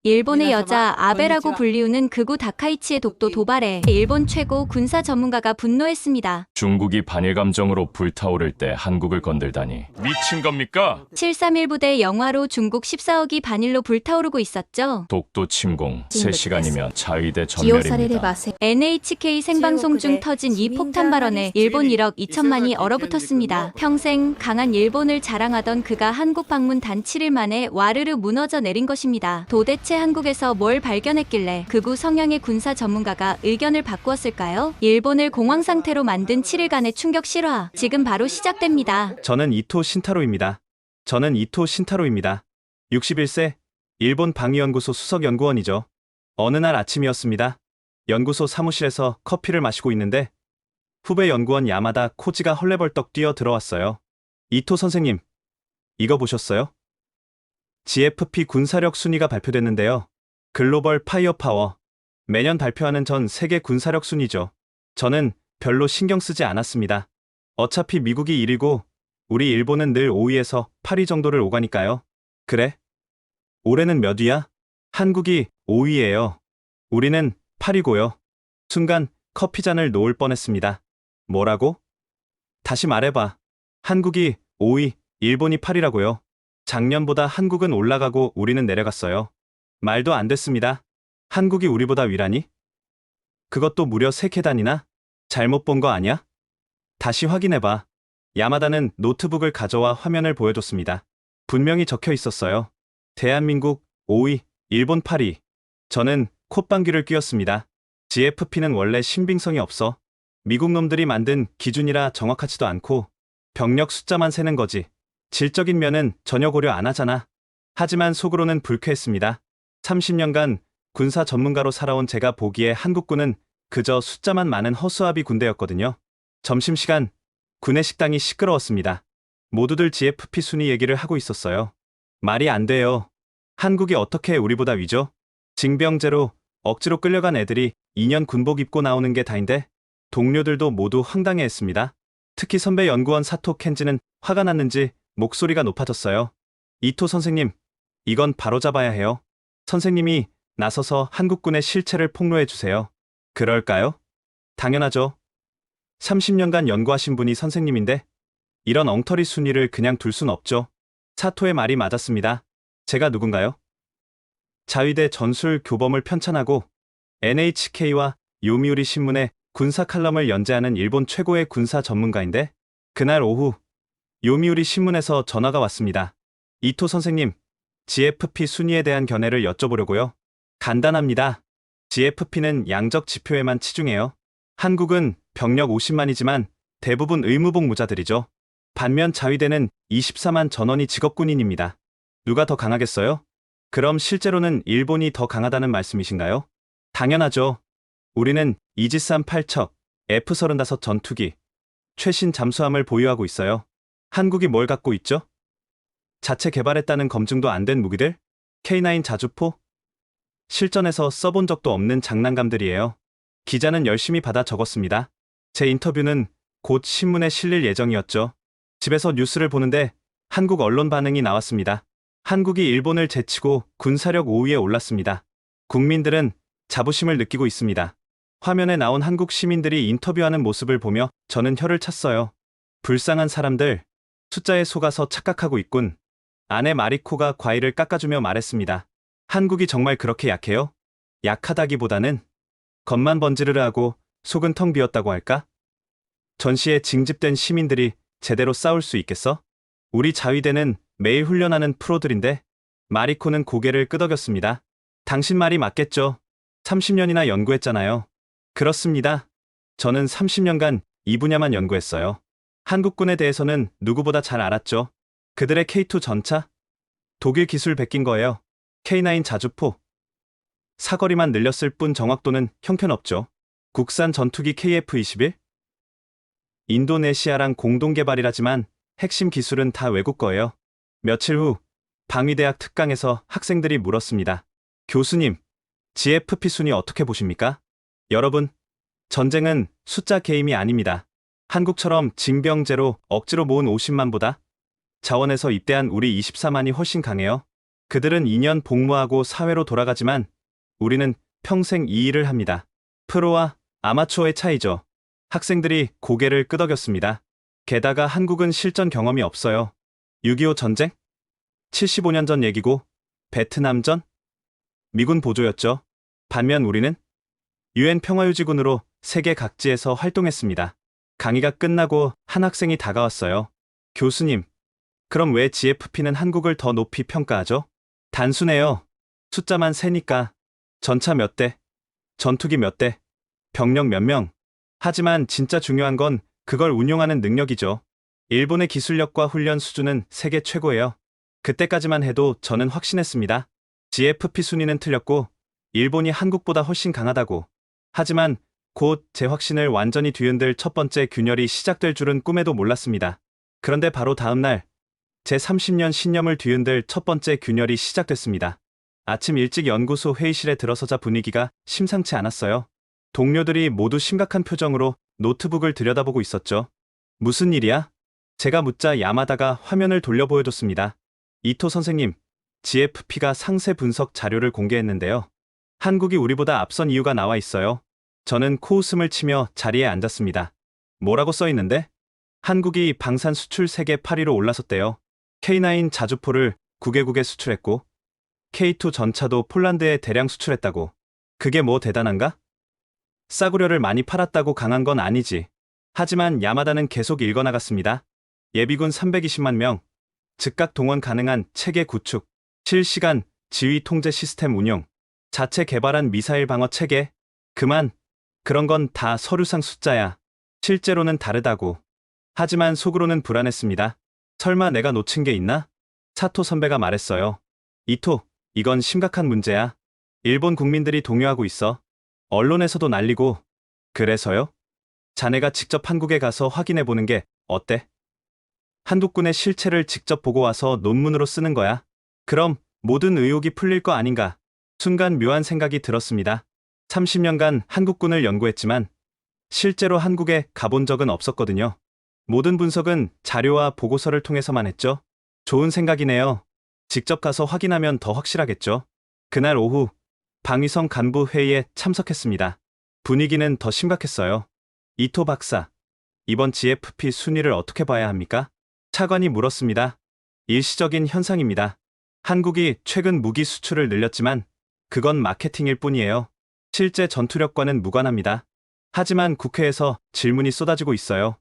일본의 여자 아베라고 불리우는 극우 다카이치의 독도 도발에 일본 최고 군사 전문가가 분노했습니다. 중국이 반일 감정으로 불타오를 때 한국을 건들다니 미친 겁니까? 731 부대 영화로 중국 14억이 반일로 불타오르고 있었죠. 독도 침공 3시간이면 자위대 起用されれ 전멸입니다. ば世 NHK 생방송 중 터진 이 폭탄 발언에 일본 1억 2천만이 얼어붙었습니다. 평생 강한 일본을 자랑하던 그가 한국 방문 단 7일 만에 와르르 무너져 내린 것입니다. 도대체 한국에서 뭘 발견했길래 극우 성향의 군사 전문가가 의견을 바꾸었을까요? 일본을 공황 상태로 만든 7일간의 충격 실화, 지금 바로 시작됩니다. 저는 이토 신타로입니다. 61세, 일본 방위연구소 수석연구원이죠. 어느 날 아침이었습니다. 연구소 사무실에서 커피를 마시고 있는데 후배 연구원 야마다 코지가 헐레벌떡 뛰어 들어왔어요. 이토 선생님, 이거 보셨어요? GFP 군사력 순위가 발표됐는데요. 글로벌 파이어파워. 매년 발표하는 전 세계 군사력 순위죠. 저는 별로 신경 쓰지 않았습니다. 어차피 미국이 1위고 우리 일본은 늘 5위에서 8위 정도를 오가니까요. 그래? 올해는 몇 위야? 한국이 5위예요. 우리는 8위고요. 순간 커피잔을 놓을 뻔했습니다. 뭐라고? 다시 말해봐. 한국이 5위, 일본이 8위라고요. 작년보다 한국은 올라가고 우리는 내려갔어요. 말도 안 됐습니다. 한국이 우리보다 위라니? 그것도 무려 3계단이나? 잘못 본 거 아니야? 다시 확인해봐. 야마다는 노트북을 가져와 화면을 보여줬습니다. 분명히 적혀 있었어요. 대한민국 5위, 일본 8위. 저는 콧방귀를 뀌었습니다. GFP는 원래 신빙성이 없어. 미국 놈들이 만든 기준이라 정확하지도 않고 병력 숫자만 세는 거지. 질적인 면은 전혀 고려 안 하잖아. 하지만 속으로는 불쾌했습니다. 30년간 군사 전문가로 살아온 제가 보기에 한국군은 그저 숫자만 많은 허수아비 군대였거든요. 점심시간, 군의 식당이 시끄러웠습니다. 모두들 GFP 순위 얘기를 하고 있었어요. 말이 안 돼요. 한국이 어떻게 우리보다 위죠? 징병제로 억지로 끌려간 애들이 2년 군복 입고 나오는 게 다인데 동료들도 모두 황당해했습니다. 특히 선배 연구원 사토 켄지는 화가 났는지 목소리가 높아졌어요. 이토 선생님, 이건 바로잡아야 해요. 선생님이 나서서 한국군의 실체를 폭로해주세요. 그럴까요? 당연하죠. 30년간 연구하신 분이 선생님인데 이런 엉터리 순위를 그냥 둘 순 없죠. 사토의 말이 맞았습니다. 제가 누군가요? 자위대 전술 교범을 편찬하고 NHK와 요미우리 신문에 군사 칼럼을 연재하는 일본 최고의 군사 전문가인데 그날 오후 요미우리 신문에서 전화가 왔습니다. 이토 선생님, GFP 순위에 대한 견해를 여쭤보려고요. 간단합니다. GFP는 양적 지표에만 치중해요. 한국은 병력 50만이지만 대부분 의무복 무자들이죠. 반면 자위대는 24만 전원이 직업군인입니다. 누가 더 강하겠어요? 그럼 실제로는 일본이 더 강하다는 말씀이신가요? 당연하죠. 우리는 이지스 8척, F-35 전투기, 최신 잠수함을 보유하고 있어요. 한국이 뭘 갖고 있죠? 자체 개발했다는 검증도 안 된 무기들? K9 자주포? 실전에서 써본 적도 없는 장난감들이에요. 기자는 열심히 받아 적었습니다. 제 인터뷰는 곧 신문에 실릴 예정이었죠. 집에서 뉴스를 보는데 한국 언론 반응이 나왔습니다. 한국이 일본을 제치고 군사력 5위에 올랐습니다. 국민들은 자부심을 느끼고 있습니다. 화면에 나온 한국 시민들이 인터뷰하는 모습을 보며 저는 혀를 찼어요. 불쌍한 사람들, 숫자에 속아서 착각하고 있군. 아내 마리코가 과일을 깎아주며 말했습니다. 한국이 정말 그렇게 약해요? 약하다기보다는 겉만 번지르르하고 속은 텅 비었다고 할까? 전시에 징집된 시민들이 제대로 싸울 수 있겠어? 우리 자위대는 매일 훈련하는 프로들인데 마리코는 고개를 끄덕였습니다. 당신 말이 맞겠죠? 30년이나 연구했잖아요. 그렇습니다. 저는 30년간 이 분야만 연구했어요. 한국군에 대해서는 누구보다 잘 알았죠. 그들의 K2 전차? 독일 기술 베낀 거예요. K9 자주포. 사거리만 늘렸을 뿐 정확도는 형편없죠. 국산 전투기 KF-21? 인도네시아랑 공동 개발이라지만 핵심 기술은 다 외국 거예요. 며칠 후 방위대학 특강에서 학생들이 물었습니다. 교수님, GFP 순위 어떻게 보십니까? 여러분, 전쟁은 숫자 게임이 아닙니다. 한국처럼 징병제로 억지로 모은 50만보다 자원에서 입대한 우리 24만이 훨씬 강해요. 그들은 2년 복무하고 사회로 돌아가지만 우리는 평생 이 일을 합니다. 프로와 아마추어의 차이죠. 학생들이 고개를 끄덕였습니다. 게다가 한국은 실전 경험이 없어요. 6.25 전쟁? 75년 전 얘기고 베트남전? 미군 보조였죠. 반면 우리는 유엔 평화유지군으로 세계 각지에서 활동했습니다. 강의가 끝나고 한 학생이 다가왔어요. 교수님, 그럼 왜 GFP는 한국을 더 높이 평가하죠? 단순해요. 숫자만 세니까. 전차 몇 대, 전투기 몇 대, 병력 몇 명. 하지만 진짜 중요한 건 그걸 운용하는 능력이죠. 일본의 기술력과 훈련 수준은 세계 최고예요. 그때까지만 해도 저는 확신했습니다. GFP 순위는 틀렸고 일본이 한국보다 훨씬 강하다고. 하지만 곧 제 확신을 완전히 뒤흔들 첫 번째 균열이 시작될 줄은 꿈에도 몰랐습니다. 그런데 바로 다음 날 제 30년 신념을 뒤흔들 첫 번째 균열이 시작됐습니다. 아침 일찍 연구소 회의실에 들어서자 분위기가 심상치 않았어요. 동료들이 모두 심각한 표정으로 노트북을 들여다보고 있었죠. 무슨 일이야? 제가 묻자 야마다가 화면을 돌려 보여줬습니다. 이토 선생님, GFP가 상세 분석 자료를 공개했는데요. 한국이 우리보다 앞선 이유가 나와 있어요. 저는 코웃음을 치며 자리에 앉았습니다. 뭐라고 써 있는데? 한국이 방산 수출 세계 8위로 올라섰대요. K9 자주포를 9개국에 수출했고 K2 전차도 폴란드에 대량 수출했다고. 그게 뭐 대단한가? 싸구려를 많이 팔았다고 강한 건 아니지. 하지만 야마다는 계속 읽어나갔습니다. 예비군 320만 명, 즉각 동원 가능한 체계 구축, 실시간 지휘 통제 시스템 운용, 자체 개발한 미사일 방어 체계. 그만, 그런 건 다 서류상 숫자야. 실제로는 다르다고. 하지만 속으로는 불안했습니다. 설마 내가 놓친 게 있나? 사토 선배가 말했어요. 이토, 이건 심각한 문제야. 일본 국민들이 동요하고 있어. 언론에서도 난리고. 그래서요? 자네가 직접 한국에 가서 확인해 보는 게 어때? 한국군의 실체를 직접 보고 와서 논문으로 쓰는 거야. 그럼 모든 의혹이 풀릴 거 아닌가? 순간 묘한 생각이 들었습니다. 30년간 한국군을 연구했지만 실제로 한국에 가본 적은 없었거든요. 모든 분석은 자료와 보고서를 통해서만 했죠. 좋은 생각이네요. 직접 가서 확인하면 더 확실하겠죠. 그날 오후 방위성 간부 회의에 참석했습니다. 분위기는 더 심각했어요. 이토 박사, 이번 GFP 순위를 어떻게 봐야 합니까? 차관이 물었습니다. 일시적인 현상입니다. 한국이 최근 무기 수출을 늘렸지만 그건 마케팅일 뿐이에요. 실제 전투력과는 무관합니다. 하지만 국회에서 질문이 쏟아지고 있어요.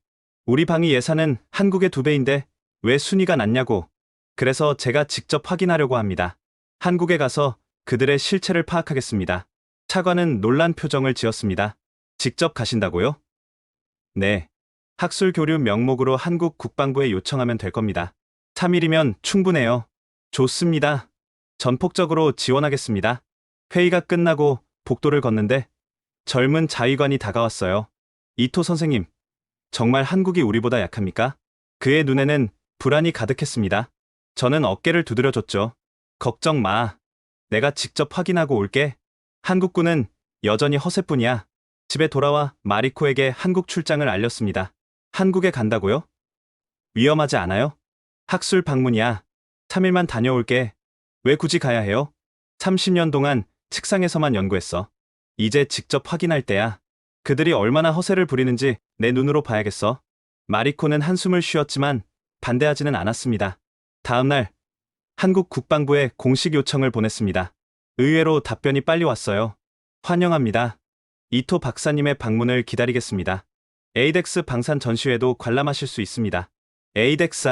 우리 방위 예산은 한국의 2배인데 왜 순위가 낮냐고. 그래서 제가 직접 확인하려고 합니다. 한국에 가서 그들의 실체를 파악하겠습니다. 차관은 놀란 표정을 지었습니다. 직접 가신다고요? 네. 학술 교류 명목으로 한국 국방부에 요청하면 될 겁니다. 3일이면 충분해요. 좋습니다. 전폭적으로 지원하겠습니다. 회의가 끝나고 복도를 걷는데 젊은 자위관이 다가왔어요. 이토 선생님, 정말 한국이 우리보다 약합니까? 그의 눈에는 불안이 가득했습니다. 저는 어깨를 두드려줬죠. 걱정 마. 내가 직접 확인하고 올게. 한국군은 여전히 허세뿐이야. 집에 돌아와 마리코에게 한국 출장을 알렸습니다. 한국에 간다고요? 위험하지 않아요? 학술 방문이야. 3일만 다녀올게. 왜 굳이 가야 해요? 30년 동안 책상에서만 연구했어. 이제 직접 확인할 때야. 그들이 얼마나 허세를 부리는지 내 눈으로 봐야겠어. 마리코는 한숨을 쉬었지만 반대하지는 않았습니다. 다음 날 한국 국방부에 공식 요청을 보냈습니다. 의외로 답변이 빨리 왔어요. 환영합니다. 이토 박사님의 방문을 기다리겠습니다. 에이덱스 방산 전시회도 관람하실 수 있습니다. 에이덱스,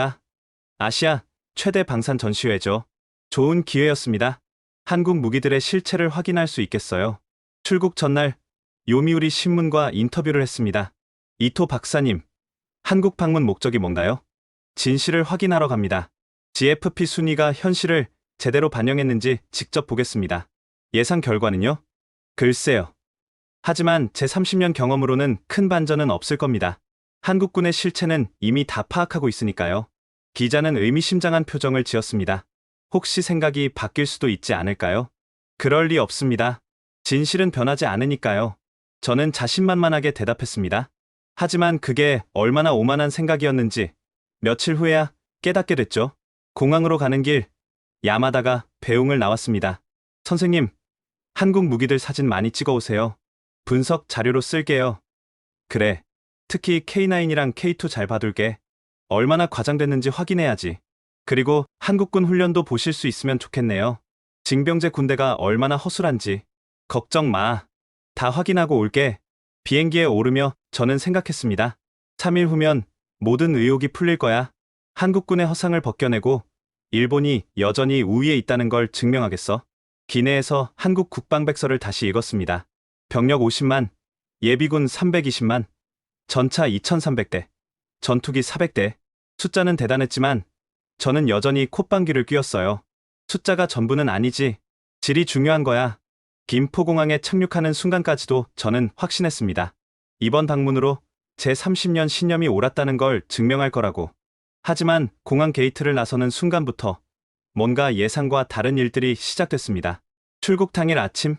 아시아 최대 방산 전시회죠. 좋은 기회였습니다. 한국 무기들의 실체를 확인할 수 있겠어요. 출국 전날 요미우리 신문과 인터뷰를 했습니다. 이토 박사님, 한국 방문 목적이 뭔가요? 진실을 확인하러 갑니다. GFP 순위가 현실을 제대로 반영했는지 직접 보겠습니다. 예상 결과는요? 글쎄요. 하지만 제 30년 경험으로는 큰 반전은 없을 겁니다. 한국군의 실체는 이미 다 파악하고 있으니까요. 기자는 의미심장한 표정을 지었습니다. 혹시 생각이 바뀔 수도 있지 않을까요? 그럴 리 없습니다. 진실은 변하지 않으니까요. 저는 자신만만하게 대답했습니다. 하지만 그게 얼마나 오만한 생각이었는지 며칠 후에야 깨닫게 됐죠. 공항으로 가는 길, 야마다가 배웅을 나왔습니다. 선생님, 한국 무기들 사진 많이 찍어오세요. 분석 자료로 쓸게요. 그래. 특히 K9이랑 K2 잘 봐둘게. 얼마나 과장됐는지 확인해야지. 그리고 한국군 훈련도 보실 수 있으면 좋겠네요. 징병제 군대가 얼마나 허술한지. 걱정 마. 다 확인하고 올게. 비행기에 오르며 저는 생각했습니다. 3일 후면 모든 의혹이 풀릴 거야. 한국군의 허상을 벗겨내고 일본이 여전히 우위에 있다는 걸 증명하겠어. 기내에서 한국 국방백서를 다시 읽었습니다. 병력 50만, 예비군 320만, 전차 2300대, 전투기 400대. 숫자는 대단했지만 저는 여전히 콧방귀를 뀌었어요. 숫자가 전부는 아니지. 질이 중요한 거야. 김포공항에 착륙하는 순간까지도 저는 확신했습니다. 이번 방문으로 제 30년 신념이 옳았다는 걸 증명할 거라고. 하지만 공항 게이트를 나서는 순간부터 뭔가 예상과 다른 일들이 시작됐습니다. 출국 당일 아침,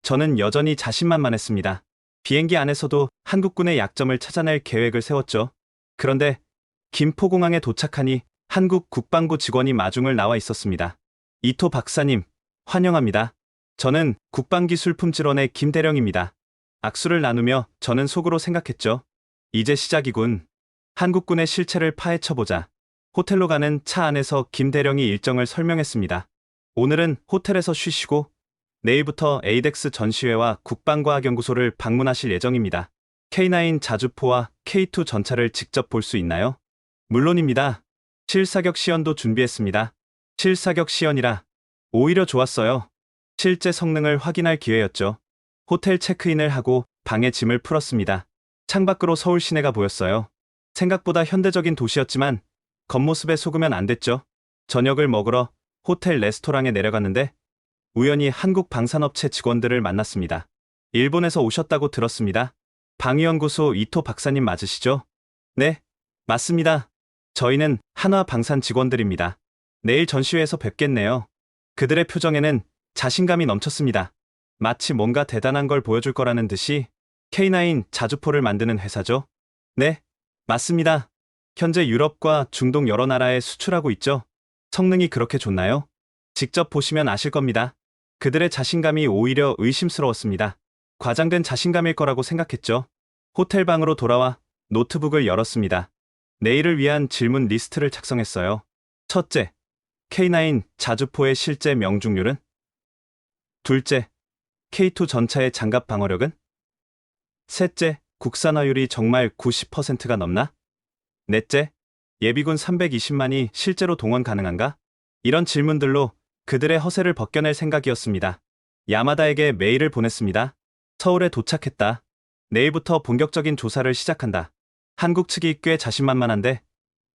저는 여전히 자신만만했습니다. 비행기 안에서도 한국군의 약점을 찾아낼 계획을 세웠죠. 그런데 김포공항에 도착하니 한국 국방부 직원이 마중을 나와 있었습니다. 이토 박사님, 환영합니다. 저는 국방기술품질원의 김대령입니다. 악수를 나누며 저는 속으로 생각했죠. 이제 시작이군. 한국군의 실체를 파헤쳐보자. 호텔로 가는 차 안에서 김대령이 일정을 설명했습니다. 오늘은 호텔에서 쉬시고 내일부터 에이덱스 전시회와 국방과학연구소를 방문하실 예정입니다. K9 자주포와 K2 전차를 직접 볼 수 있나요? 물론입니다. 실사격 시연도 준비했습니다. 실사격 시연이라 오히려 좋았어요. 실제 성능을 확인할 기회였죠. 호텔 체크인을 하고 방에 짐을 풀었습니다. 창밖으로 서울 시내가 보였어요. 생각보다 현대적인 도시였지만 겉모습에 속으면 안 됐죠. 저녁을 먹으러 호텔 레스토랑에 내려갔는데 우연히 한국 방산업체 직원들을 만났습니다. 일본에서 오셨다고 들었습니다. 방위연구소 이토 박사님 맞으시죠? 네, 맞습니다. 저희는 한화방산 직원들입니다. 내일 전시회에서 뵙겠네요. 그들의 표정에는 자신감이 넘쳤습니다. 마치 뭔가 대단한 걸 보여줄 거라는 듯이. K9 자주포를 만드는 회사죠? 네, 맞습니다. 현재 유럽과 중동 여러 나라에 수출하고 있죠. 성능이 그렇게 좋나요? 직접 보시면 아실 겁니다. 그들의 자신감이 오히려 의심스러웠습니다. 과장된 자신감일 거라고 생각했죠. 호텔 방으로 돌아와 노트북을 열었습니다. 내일을 위한 질문 리스트를 작성했어요. 첫째, K9 자주포의 실제 명중률은? 둘째, K2 전차의 장갑 방어력은? 셋째, 국산화율이 정말 90%가 넘나? 넷째, 예비군 320만이 실제로 동원 가능한가? 이런 질문들로 그들의 허세를 벗겨낼 생각이었습니다. 야마다에게 메일을 보냈습니다. 서울에 도착했다. 내일부터 본격적인 조사를 시작한다. 한국 측이 꽤 자신만만한데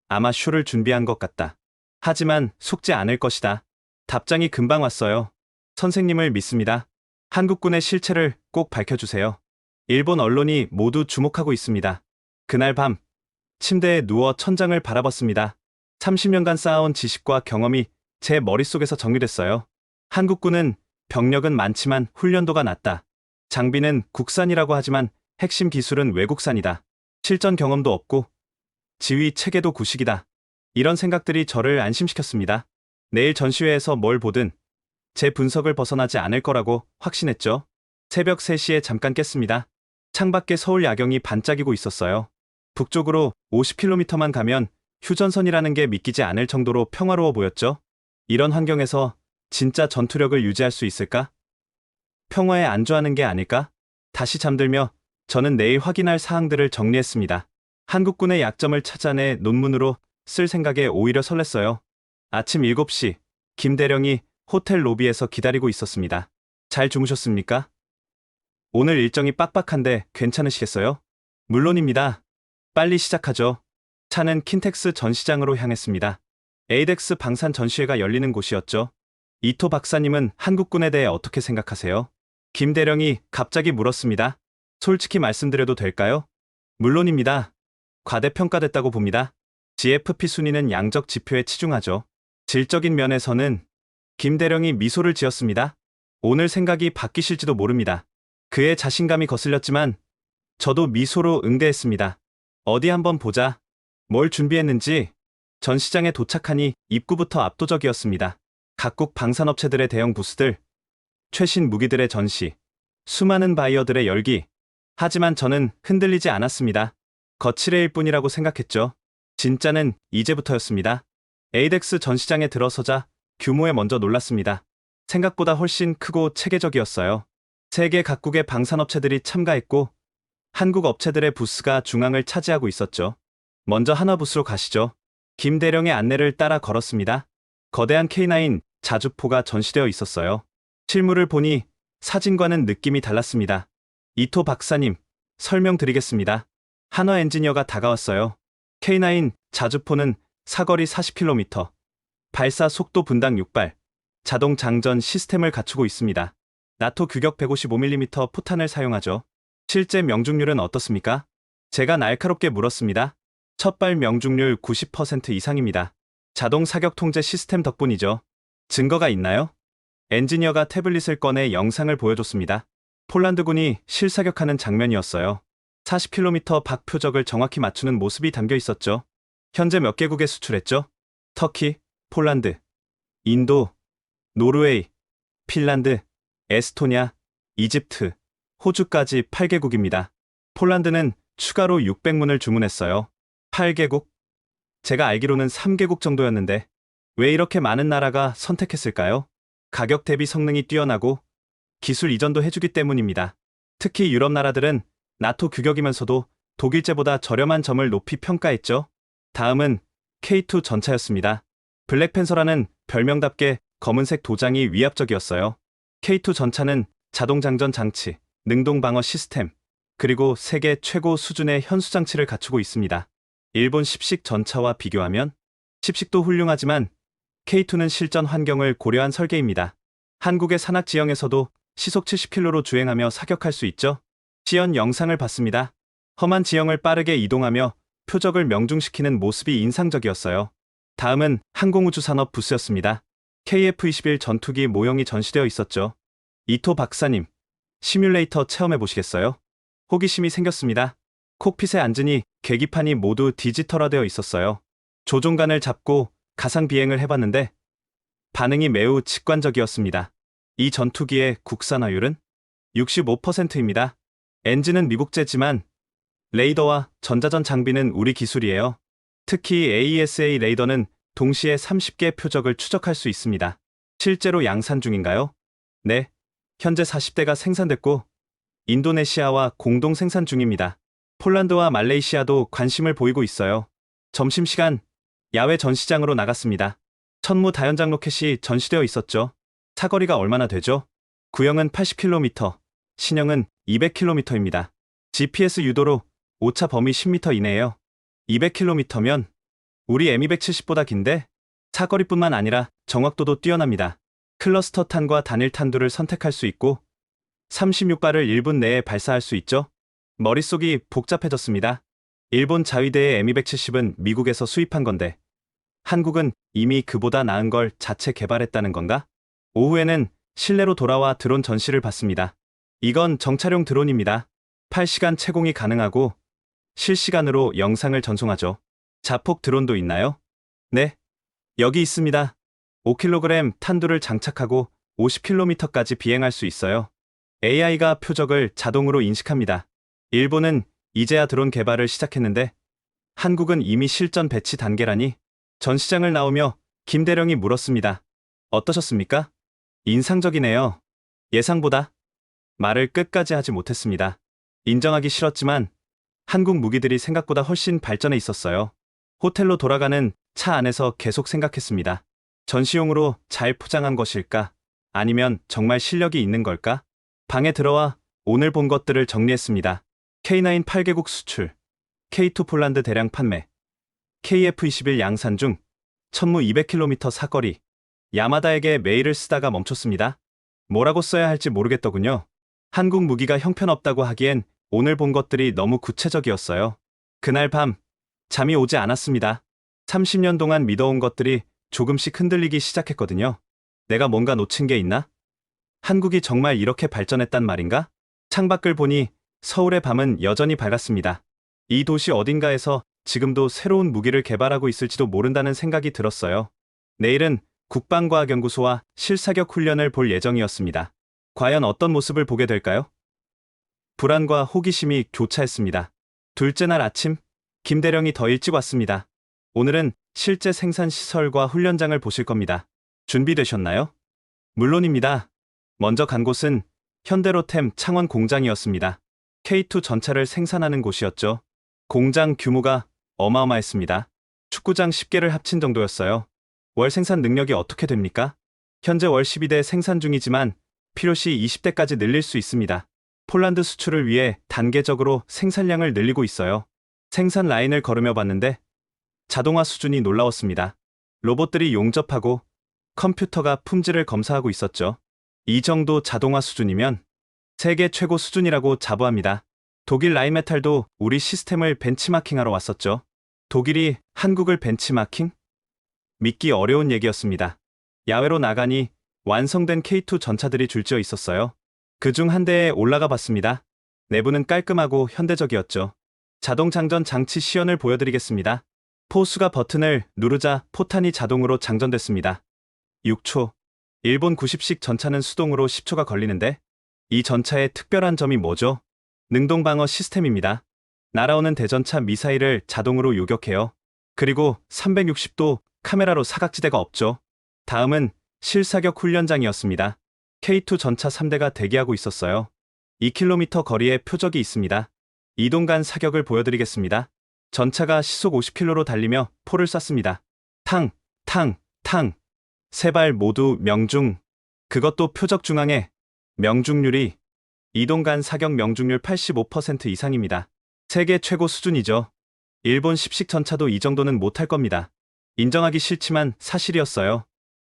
아마 쇼를 준비한 것 같다. 하지만 속지 않을 것이다. 답장이 금방 왔어요. 선생님을 믿습니다. 한국군의 실체를 꼭 밝혀주세요. 일본 언론이 모두 주목하고 있습니다. 그날 밤 침대에 누워 천장을 바라봤습니다. 30년간 쌓아온 지식과 경험이 제 머릿속에서 정리됐어요. 한국군은 병력은 많지만 훈련도가 낮다. 장비는 국산이라고 하지만 핵심 기술은 외국산이다. 실전 경험도 없고 지휘 체계도 구식이다. 이런 생각들이 저를 안심시켰습니다. 내일 전시회에서 뭘 보든 제 분석을 벗어나지 않을 거라고 확신했죠. 새벽 3시에 잠깐 깼습니다. 창밖에 서울 야경이 반짝이고 있었어요. 북쪽으로 50km만 가면 휴전선이라는 게 믿기지 않을 정도로 평화로워 보였죠. 이런 환경에서 진짜 전투력을 유지할 수 있을까? 평화에 안주하는 게 아닐까? 다시 잠들며 저는 내일 확인할 사항들을 정리했습니다. 한국군의 약점을 찾아내 논문으로 쓸 생각에 오히려 설렜어요. 아침 7시, 김대령이 호텔 로비에서 기다리고 있었습니다. 잘 주무셨습니까? 오늘 일정이 빡빡한데 괜찮으시겠어요? 물론입니다. 빨리 시작하죠. 차는 킨텍스 전시장으로 향했습니다. 에이덱스 방산 전시회가 열리는 곳이었죠. 이토 박사님은 한국군에 대해 어떻게 생각하세요? 김대령이 갑자기 물었습니다. 솔직히 말씀드려도 될까요? 물론입니다. 과대평가됐다고 봅니다. GFP 순위는 양적 지표에 치중하죠. 질적인 면에서는 김대령이 미소를 지었습니다. 오늘 생각이 바뀌실지도 모릅니다. 그의 자신감이 거슬렸지만 저도 미소로 응대했습니다. 어디 한번 보자. 뭘 준비했는지. 전시장에 도착하니 입구부터 압도적이었습니다. 각국 방산업체들의 대형 부스들, 최신 무기들의 전시, 수많은 바이어들의 열기. 하지만 저는 흔들리지 않았습니다. 거칠애일 뿐이라고 생각했죠. 진짜는 이제부터였습니다. 에이덱스 전시장에 들어서자 규모에 먼저 놀랐습니다. 생각보다 훨씬 크고 체계적이었어요. 세계 각국의 방산업체들이 참가했고 한국 업체들의 부스가 중앙을 차지하고 있었죠. 먼저 하나 부스로 가시죠. 김 대령의 안내를 따라 걸었습니다. 거대한 K9 자주포가 전시되어 있었어요. 실물을 보니 사진과는 느낌이 달랐습니다. 이토 박사님, 설명드리겠습니다. 한화 엔지니어가 다가왔어요. K9 자주포는 사거리 40km, 발사 속도 분당 6발, 자동 장전 시스템을 갖추고 있습니다. 나토 규격 155mm 포탄을 사용하죠. 실제 명중률은 어떻습니까? 제가 날카롭게 물었습니다. 첫발 명중률 90% 이상입니다. 자동 사격 통제 시스템 덕분이죠. 증거가 있나요? 엔지니어가 태블릿을 꺼내 영상을 보여줬습니다. 폴란드군이 실사격하는 장면이었어요. 40km 밖 표적을 정확히 맞추는 모습이 담겨 있었죠. 현재 몇 개국에 수출했죠? 터키, 폴란드, 인도, 노르웨이, 핀란드, 에스토니아, 이집트, 호주까지 8개국입니다. 폴란드는 추가로 600문을 주문했어요. 8개국? 제가 알기로는 3개국 정도였는데 왜 이렇게 많은 나라가 선택했을까요? 가격 대비 성능이 뛰어나고 기술 이전도 해주기 때문입니다. 특히 유럽 나라들은 나토 규격이면서도 독일제보다 저렴한 점을 높이 평가했죠. 다음은 K2 전차였습니다. 블랙팬서라는 별명답게 검은색 도장이 위압적이었어요. K2 전차는 자동장전 장치, 능동방어 시스템, 그리고 세계 최고 수준의 현수장치를 갖추고 있습니다. 일본 십식 전차와 비교하면 십식도 훌륭하지만 K2는 실전 환경을 고려한 설계입니다. 한국의 산악 지형에서도 시속 70km로 주행하며 사격할 수 있죠. 시연 영상을 봤습니다. 험한 지형을 빠르게 이동하며 표적을 명중시키는 모습이 인상적이었어요. 다음은 항공우주산업 부스였습니다. KF-21 전투기 모형이 전시되어 있었죠. 이토 박사님, 시뮬레이터 체험해 보시겠어요? 호기심이 생겼습니다. 콕핏에 앉으니 계기판이 모두 디지털화되어 있었어요. 조종간을 잡고 가상 비행을 해봤는데 반응이 매우 직관적이었습니다. 이 전투기의 국산화율은 65%입니다. 엔진은 미국제지만 레이더와 전자전 장비는 우리 기술이에요. 특히 AESA 레이더는 동시에 30개 표적을 추적할 수 있습니다. 실제로 양산 중인가요? 네, 현재 40대가 생산됐고 인도네시아와 공동 생산 중입니다. 폴란드와 말레이시아도 관심을 보이고 있어요. 점심시간 야외 전시장으로 나갔습니다. 천무 다연장 로켓이 전시되어 있었죠. 사거리가 얼마나 되죠? 구형은 80km, 신형은 200km입니다. GPS 유도로 오차 범위 10m 이내예요. 200km면 우리 M270보다 긴데 사거리뿐만 아니라 정확도도 뛰어납니다. 클러스터 탄과 단일 탄두를 선택할 수 있고 36발을 1분 내에 발사할 수 있죠. 머릿속이 복잡해졌습니다. 일본 자위대의 M270은 미국에서 수입한 건데 한국은 이미 그보다 나은 걸 자체 개발했다는 건가? 오후에는 실내로 돌아와 드론 전시를 봤습니다. 이건 정찰용 드론입니다. 8시간 채공이 가능하고 실시간으로 영상을 전송하죠. 자폭 드론도 있나요? 네, 여기 있습니다. 5kg 탄두를 장착하고 50km까지 비행할 수 있어요. AI가 표적을 자동으로 인식합니다. 일본은 이제야 드론 개발을 시작했는데 한국은 이미 실전 배치 단계라니. 전시장을 나오며 김대령이 물었습니다. 어떠셨습니까? 인상적이네요. 예상보다. 말을 끝까지 하지 못했습니다. 인정하기 싫었지만 한국 무기들이 생각보다 훨씬 발전해 있었어요. 호텔로 돌아가는 차 안에서 계속 생각했습니다. 전시용으로 잘 포장한 것일까? 아니면 정말 실력이 있는 걸까? 방에 들어와 오늘 본 것들을 정리했습니다. K9 8개국 수출, K2 폴란드 대량 판매, KF-21 양산 중, 천무 200km 사거리. 야마다에게 메일을 쓰다가 멈췄습니다. 뭐라고 써야 할지 모르겠더군요. 한국 무기가 형편없다고 하기엔 오늘 본 것들이 너무 구체적이었어요. 그날 밤 잠이 오지 않았습니다. 30년 동안 믿어온 것들이 조금씩 흔들리기 시작했거든요. 내가 뭔가 놓친 게 있나? 한국이 정말 이렇게 발전했단 말인가? 창밖을 보니 서울의 밤은 여전히 밝았습니다. 이 도시 어딘가에서 지금도 새로운 무기를 개발하고 있을지도 모른다는 생각이 들었어요. 내일은 국방과학연구소와 실사격 훈련을 볼 예정이었습니다. 과연 어떤 모습을 보게 될까요? 불안과 호기심이 교차했습니다. 둘째 날 아침, 김 대령이 더 일찍 왔습니다. 오늘은 실제 생산 시설과 훈련장을 보실 겁니다. 준비되셨나요? 물론입니다. 먼저 간 곳은 현대로템 창원 공장이었습니다. K2 전차를 생산하는 곳이었죠. 공장 규모가 어마어마했습니다. 축구장 10개를 합친 정도였어요. 월 생산 능력이 어떻게 됩니까? 현재 월 12대 생산 중이지만 필요시 20대까지 늘릴 수 있습니다. 폴란드 수출을 위해 단계적으로 생산량을 늘리고 있어요. 생산 라인을 걸으며 봤는데 자동화 수준이 놀라웠습니다. 로봇들이 용접하고 컴퓨터가 품질을 검사하고 있었죠. 이 정도 자동화 수준이면 세계 최고 수준이라고 자부합니다. 독일 라인메탈도 우리 시스템을 벤치마킹하러 왔었죠. 독일이 한국을 벤치마킹? 믿기 어려운 얘기였습니다. 야외로 나가니 완성된 K2 전차들이 줄지어 있었어요. 그중 한 대에 올라가 봤습니다. 내부는 깔끔하고 현대적이었죠. 자동 장전 장치 시연을 보여드리겠습니다. 포수가 버튼을 누르자 포탄이 자동으로 장전됐습니다. 6초. 일본 90식 전차는 수동으로 10초가 걸리는데 이 전차의 특별한 점이 뭐죠? 능동 방어 시스템입니다. 날아오는 대전차 미사일을 자동으로 요격해요. 그리고 360도 카메라로 사각지대가 없죠. 다음은 실사격 훈련장이었습니다. K2 전차 3대가 대기하고 있었어요. 2km 거리에 표적이 있습니다. 이동간 사격을 보여드리겠습니다. 전차가 시속 50km로 달리며 포를 쐈습니다. 탕, 탕, 탕. 세 발 모두 명중. 그것도 표적 중앙에. 명중률이 이동간 사격 명중률 85% 이상입니다. 세계 최고 수준이죠. 일본 10식 전차도 이 정도는 못할 겁니다. 인정하기 싫지만 사실이었어요.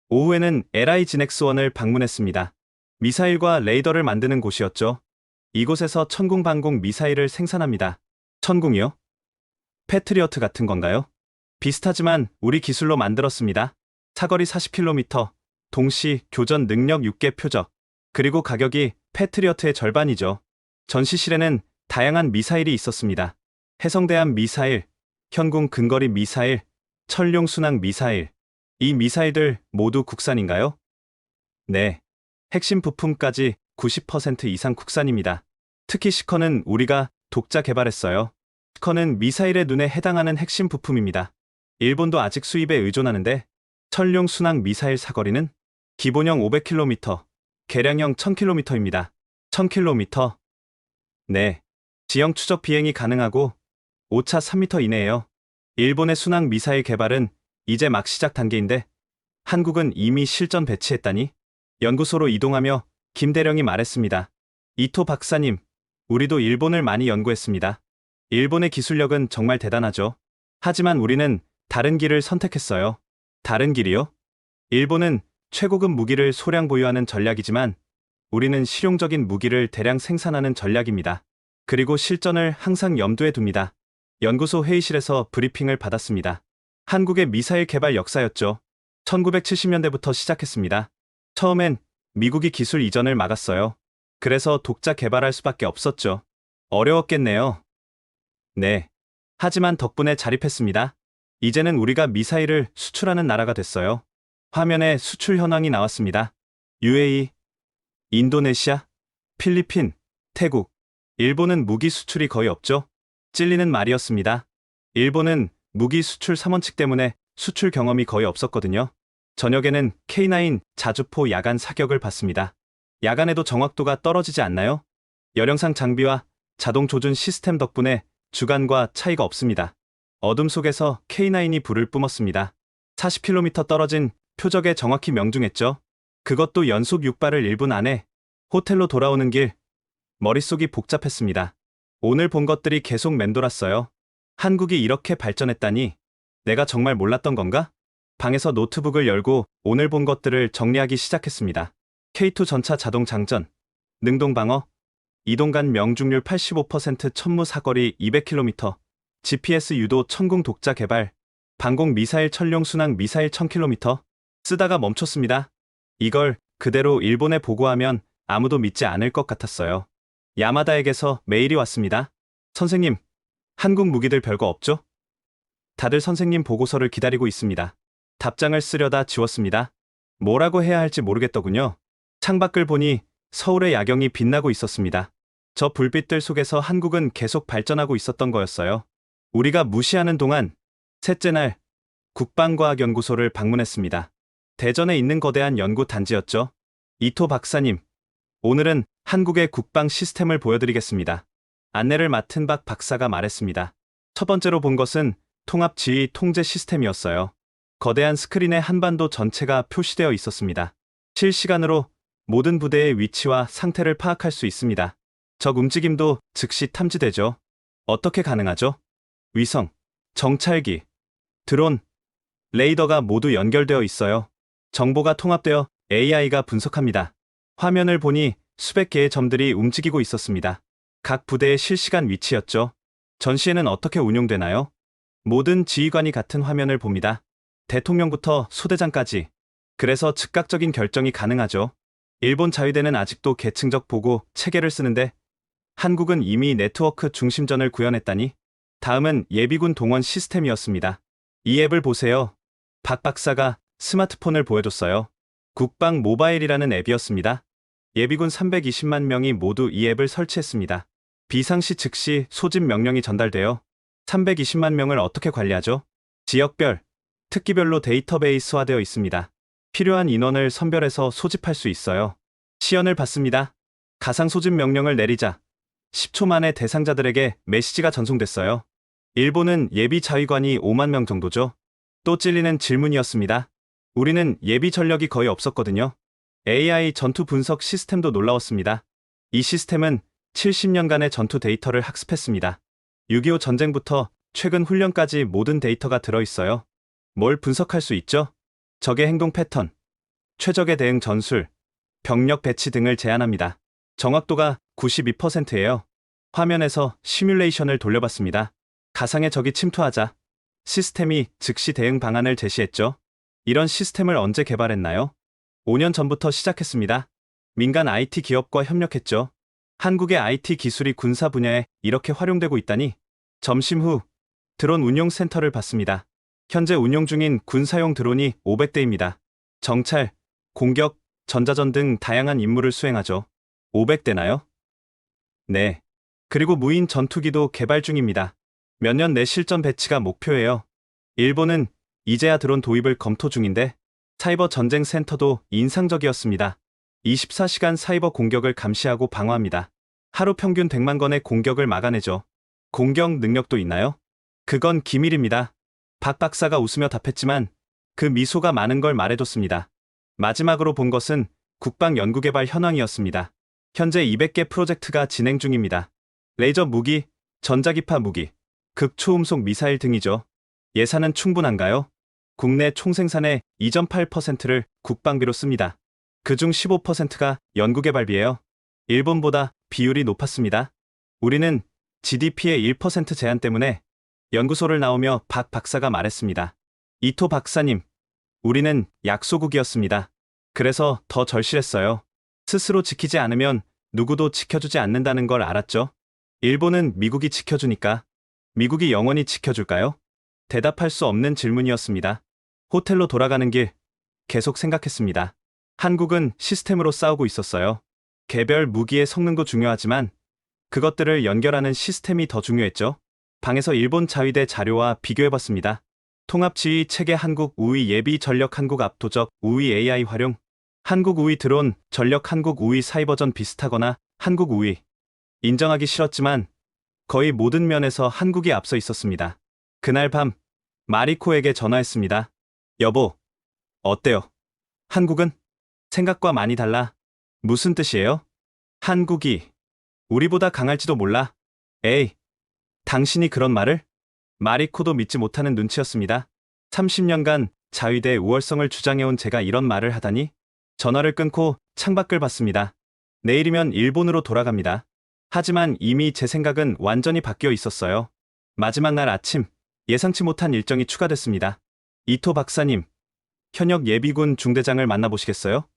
오후에는 LI 지넥스1을 방문했습니다. 미사일과 레이더를 만드는 곳이었죠. 이곳에서 천궁 방공 미사일을 생산합니다. 천궁이요? 패트리어트 같은 건가요? 비슷하지만 우리 기술로 만들었습니다. 사거리 40km, 동시 교전 능력 6개 표적, 그리고 가격이 패트리어트의 절반이죠. 전시실에는 다양한 미사일이 있었습니다. 해성대함 미사일, 현궁 근거리 미사일, 천룡 순항 미사일. 이 미사일들 모두 국산인가요? 네. 핵심 부품까지 90% 이상 국산입니다. 특히 시커는 우리가 독자 개발했어요. 시커는 미사일의 눈에 해당하는 핵심 부품입니다. 일본도 아직 수입에 의존하는데 천룡 순항 미사일 사거리는 기본형 500km, 개량형 1000km입니다. 1000km? 네. 지형 추적 비행이 가능하고 오차 3m 이내예요. 일본의 순항 미사일 개발은 이제 막 시작 단계인데 한국은 이미 실전 배치했다니? 연구소로 이동하며 김 대령이 말했습니다. 이토 박사님, 우리도 일본을 많이 연구했습니다. 일본의 기술력은 정말 대단하죠. 하지만 우리는 다른 길을 선택했어요. 다른 길이요? 일본은 최고급 무기를 소량 보유하는 전략이지만 우리는 실용적인 무기를 대량 생산하는 전략입니다. 그리고 실전을 항상 염두에 둡니다. 연구소 회의실에서 브리핑을 받았습니다. 한국의 미사일 개발 역사였죠. 1970년대부터 시작했습니다. 처음엔 미국이 기술 이전을 막았어요. 그래서 독자 개발할 수밖에 없었죠. 어려웠겠네요. 네. 하지만 덕분에 자립했습니다. 이제는 우리가 미사일을 수출하는 나라가 됐어요. 화면에 수출 현황이 나왔습니다. UAE, 인도네시아, 필리핀, 태국, 일본은 무기 수출이 거의 없죠. 찔리는 말이었습니다. 일본은 무기 수출 3원칙 때문에 수출 경험이 거의 없었거든요. 저녁에는 K9 자주포 야간 사격을 봤습니다. 야간에도 정확도가 떨어지지 않나요? 열영상 장비와 자동 조준 시스템 덕분에 주간과 차이가 없습니다. 어둠 속에서 K9이 불을 뿜었습니다. 40km 떨어진 표적에 정확히 명중했죠. 그것도 연속 6발을 1분 안에. 호텔로 돌아오는 길, 머릿속이 복잡했습니다. 오늘 본 것들이 계속 맴돌았어요. 한국이 이렇게 발전했다니 내가 정말 몰랐던 건가? 방에서 노트북을 열고 오늘 본 것들을 정리하기 시작했습니다. K2 전차 자동 장전, 능동 방어, 이동간 명중률 85% 천무 사거리 200km, GPS 유도 천궁 독자 개발, 방공 미사일 천룡 순항 미사일 1000km. 쓰다가 멈췄습니다. 이걸 그대로 일본에 보고하면 아무도 믿지 않을 것 같았어요. 야마다에게서 메일이 왔습니다. 선생님, 한국 무기들 별거 없죠? 다들 선생님 보고서를 기다리고 있습니다. 답장을 쓰려다 지웠습니다. 뭐라고 해야 할지 모르겠더군요. 창밖을 보니 서울의 야경이 빛나고 있었습니다. 저 불빛들 속에서 한국은 계속 발전하고 있었던 거였어요. 우리가 무시하는 동안 셋째 날 국방과학연구소를 방문했습니다. 대전에 있는 거대한 연구 단지였죠. 이토 박사님, 오늘은 한국의 국방 시스템을 보여드리겠습니다. 안내를 맡은 박 박사가 말했습니다. 첫 번째로 본 것은 통합 지휘 통제 시스템이었어요. 거대한 스크린에 한반도 전체가 표시되어 있었습니다. 실시간으로 모든 부대의 위치와 상태를 파악할 수 있습니다. 적 움직임도 즉시 탐지되죠. 어떻게 가능하죠? 위성, 정찰기, 드론, 레이더가 모두 연결되어 있어요. 정보가 통합되어 AI가 분석합니다. 화면을 보니 수백 개의 점들이 움직이고 있었습니다. 각 부대의 실시간 위치였죠. 전시에는 어떻게 운용되나요? 모든 지휘관이 같은 화면을 봅니다. 대통령부터 소대장까지. 그래서 즉각적인 결정이 가능하죠. 일본 자위대는 아직도 계층적 보고 체계를 쓰는데 한국은 이미 네트워크 중심전을 구현했다니. 다음은 예비군 동원 시스템이었습니다. 이 앱을 보세요. 박 박사가 스마트폰을 보여줬어요. 국방 모바일이라는 앱이었습니다. 예비군 320만 명이 모두 이 앱을 설치했습니다. 비상시 즉시 소집 명령이 전달되어 320만 명을 어떻게 관리하죠? 지역별, 특기별로 데이터베이스화되어 있습니다. 필요한 인원을 선별해서 소집할 수 있어요. 시연을 받습니다. 가상 소집 명령을 내리자 10초 만에 대상자들에게 메시지가 전송됐어요. 일본은 예비 자위관이 5만 명 정도죠. 또 찔리는 질문이었습니다. 우리는 예비 전력이 거의 없었거든요. AI 전투 분석 시스템도 놀라웠습니다. 이 시스템은 70년간의 전투 데이터를 학습했습니다. 6.25 전쟁부터 최근 훈련까지 모든 데이터가 들어있어요. 뭘 분석할 수 있죠? 적의 행동 패턴, 최적의 대응 전술, 병력 배치 등을 제안합니다. 정확도가 92%예요. 화면에서 시뮬레이션을 돌려봤습니다. 가상의 적이 침투하자 시스템이 즉시 대응 방안을 제시했죠. 이런 시스템을 언제 개발했나요? 5년 전부터 시작했습니다. 민간 IT 기업과 협력했죠. 한국의 IT 기술이 군사 분야에 이렇게 활용되고 있다니. 점심 후 드론 운용 센터를 봤습니다. 현재 운용 중인 군사용 드론이 500대입니다. 정찰, 공격, 전자전 등 다양한 임무를 수행하죠. 500대나요? 네. 그리고 무인 전투기도 개발 중입니다. 몇 년 내 실전 배치가 목표예요. 일본은 이제야 드론 도입을 검토 중인데 사이버 전쟁 센터도 인상적이었습니다. 24시간 사이버 공격을 감시하고 방어합니다. 하루 평균 100만 건의 공격을 막아내죠. 공격 능력도 있나요? 그건 기밀입니다. 박 박사가 웃으며 답했지만 그 미소가 많은 걸 말해줬습니다. 마지막으로 본 것은 국방연구개발 현황이었습니다. 현재 200개 프로젝트가 진행 중입니다. 레이저 무기, 전자기파 무기, 극초음속 미사일 등이죠. 예산은 충분한가요? 국내 총생산의 2.8%를 국방비로 씁니다. 그중 15%가 연구개발비예요. 일본보다 비율이 높았습니다. 우리는 GDP의 1% 제한 때문에 연구소를 나오며 박 박사가 말했습니다. 이토 박사님, 우리는 약소국이었습니다. 그래서 더 절실했어요. 스스로 지키지 않으면 누구도 지켜주지 않는다는 걸 알았죠. 일본은 미국이 지켜주니까 미국이 영원히 지켜줄까요? 대답할 수 없는 질문이었습니다. 호텔로 돌아가는 길 계속 생각했습니다. 한국은 시스템으로 싸우고 있었어요. 개별 무기의 성능도 중요하지만 그것들을 연결하는 시스템이 더 중요했죠. 방에서 일본 자위대 자료와 비교해봤습니다. 통합지휘 체계 한국 우위 예비 전력 한국 압도적 우위 AI 활용 한국 우위 드론 전력 한국 우위 사이버전 비슷하거나 한국 우위 인정하기 싫었지만 거의 모든 면에서 한국이 앞서 있었습니다. 그날 밤 마리코에게 전화했습니다. 여보, 어때요? 한국은? 생각과 많이 달라. 무슨 뜻이에요? 한국이 우리보다 강할지도 몰라. 에이, 당신이 그런 말을? 마리코도 믿지 못하는 눈치였습니다. 30년간 자위대 우월성을 주장해온 제가 이런 말을 하다니? 전화를 끊고 창밖을 봤습니다. 내일이면 일본으로 돌아갑니다. 하지만 이미 제 생각은 완전히 바뀌어 있었어요. 마지막 날 아침, 예상치 못한 일정이 추가됐습니다. 이토 박사님, 현역 예비군 중대장을 만나보시겠어요?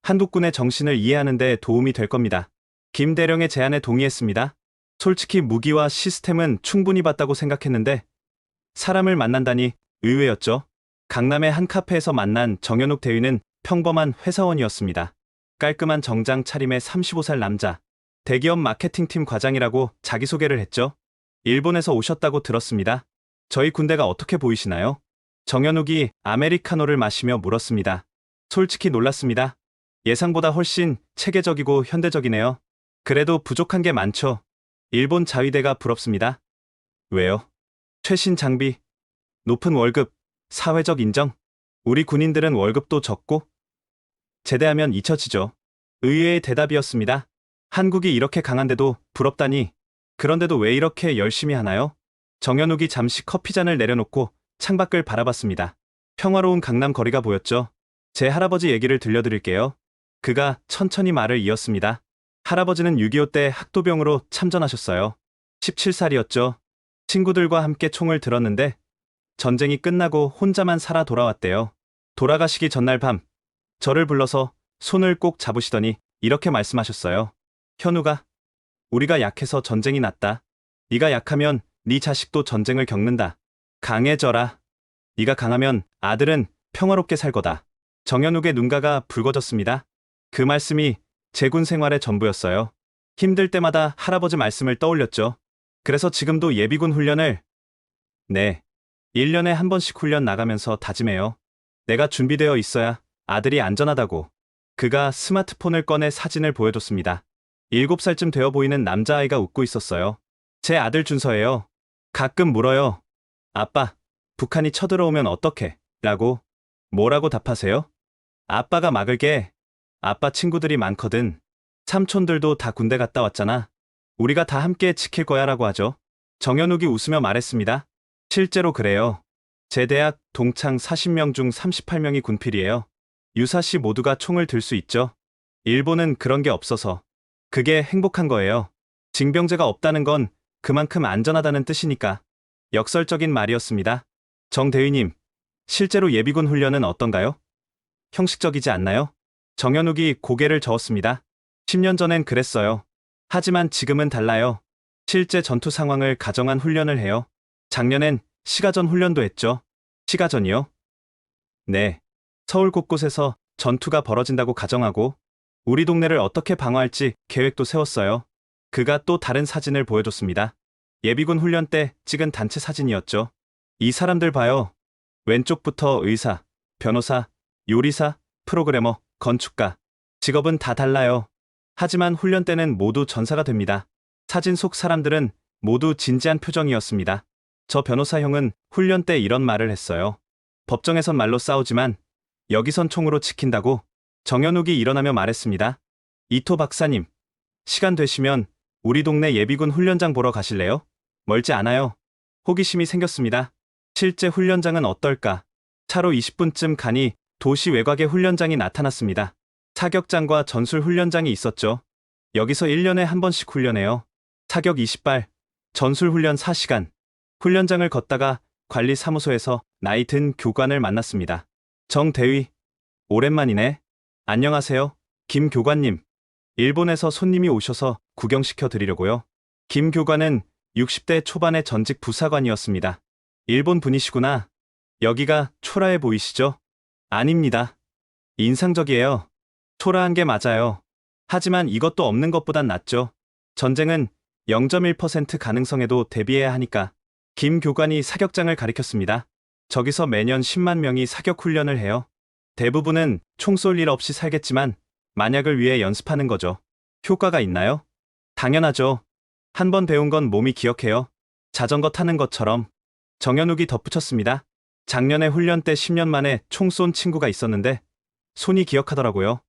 한국군의 정신을 이해하는 데 도움이 될 겁니다. 김 대령의 제안에 동의했습니다. 솔직히 무기와 시스템은 충분히 봤다고 생각했는데 사람을 만난다니 의외였죠. 강남의 한 카페에서 만난 정현욱 대위는 평범한 회사원이었습니다. 깔끔한 정장 차림의 35살 남자. 대기업 마케팅팀 과장이라고 자기소개를 했죠. 일본에서 오셨다고 들었습니다. 저희 군대가 어떻게 보이시나요? 정현욱이 아메리카노를 마시며 물었습니다. 솔직히 놀랐습니다. 예상보다 훨씬 체계적이고 현대적이네요. 그래도 부족한 게 많죠. 일본 자위대가 부럽습니다. 왜요? 최신 장비, 높은 월급, 사회적 인정. 우리 군인들은 월급도 적고 제대하면 잊혀지죠. 의외의 대답이었습니다. 한국이 이렇게 강한데도 부럽다니. 그런데도 왜 이렇게 열심히 하나요? 정현욱이 잠시 커피잔을 내려놓고 창밖을 바라봤습니다. 평화로운 강남 거리가 보였죠. 제 할아버지 얘기를 들려드릴게요. 그가 천천히 말을 이었습니다. 할아버지는 6.25 때 학도병으로 참전하셨어요. 17살이었죠. 친구들과 함께 총을 들었는데 전쟁이 끝나고 혼자만 살아 돌아왔대요. 돌아가시기 전날 밤 저를 불러서 손을 꼭 잡으시더니 이렇게 말씀하셨어요. 현우가, 우리가 약해서 전쟁이 났다. 네가 약하면 네 자식도 전쟁을 겪는다. 강해져라. 네가 강하면 아들은 평화롭게 살 거다. 정현욱의 눈가가 붉어졌습니다. 그 말씀이 제 군 생활의 전부였어요. 힘들 때마다 할아버지 말씀을 떠올렸죠. 그래서 지금도 예비군 훈련을, 네, 1년에 한 번씩 훈련 나가면서 다짐해요. 내가 준비되어 있어야 아들이 안전하다고. 그가 스마트폰을 꺼내 사진을 보여줬습니다. 7살쯤 되어 보이는 남자아이가 웃고 있었어요. 제 아들 준서예요. 가끔 물어요. 아빠, 북한이 쳐들어오면 어떡해? 라고. 뭐라고 답하세요? 아빠가 막을게. 아빠 친구들이 많거든. 삼촌들도 다 군대 갔다 왔잖아. 우리가 다 함께 지킬 거야 라고 하죠. 정현욱이 웃으며 말했습니다. 실제로 그래요. 제 대학 동창 40명 중 38명이 군필이에요. 유사시 모두가 총을 들 수 있죠. 일본은 그런 게 없어서. 그게 행복한 거예요. 징병제가 없다는 건 그만큼 안전하다는 뜻이니까. 역설적인 말이었습니다. 정 대위님, 실제로 예비군 훈련은 어떤가요? 형식적이지 않나요? 정현욱이 고개를 저었습니다. 10년 전엔 그랬어요. 하지만 지금은 달라요. 실제 전투 상황을 가정한 훈련을 해요. 작년엔 시가전 훈련도 했죠. 시가전이요? 네. 서울 곳곳에서 전투가 벌어진다고 가정하고 우리 동네를 어떻게 방어할지 계획도 세웠어요. 그가 또 다른 사진을 보여줬습니다. 예비군 훈련 때 찍은 단체 사진이었죠. 이 사람들 봐요. 왼쪽부터 의사, 변호사, 요리사, 프로그래머, 건축가. 직업은 다 달라요. 하지만 훈련 때는 모두 전사가 됩니다. 사진 속 사람들은 모두 진지한 표정이었습니다. 저 변호사 형은 훈련 때 이런 말을 했어요. 법정에선 말로 싸우지만 여기선 총으로 지킨다고. 정현욱이 일어나며 말했습니다. 이토 박사님, 시간 되시면 우리 동네 예비군 훈련장 보러 가실래요? 멀지 않아요. 호기심이 생겼습니다. 실제 훈련장은 어떨까? 차로 20분쯤 가니 도시 외곽에 훈련장이 나타났습니다. 사격장과 전술 훈련장이 있었죠. 여기서 1년에 한 번씩 훈련해요. 사격 20발, 전술 훈련 4시간. 훈련장을 걷다가 관리사무소에서 나이 든 교관을 만났습니다. 정 대위, 오랜만이네. 안녕하세요, 김 교관님. 일본에서 손님이 오셔서 구경시켜 드리려고요. 김 교관은 60대 초반의 전직 부사관이었습니다. 일본 분이시구나. 여기가 초라해 보이시죠? 아닙니다. 인상적이에요. 초라한 게 맞아요. 하지만 이것도 없는 것보단 낫죠. 전쟁은 0.1% 가능성에도 대비해야 하니까. 김 교관이 사격장을 가리켰습니다. 저기서 매년 10만 명이 사격 훈련을 해요. 대부분은 총 쏠 일 없이 살겠지만 만약을 위해 연습하는 거죠. 효과가 있나요? 당연하죠. 한 번 배운 건 몸이 기억해요. 자전거 타는 것처럼. 정현욱이 덧붙였습니다. 작년에 훈련 때 10년 만에 총 쏜 친구가 있었는데 손이 기억하더라고요.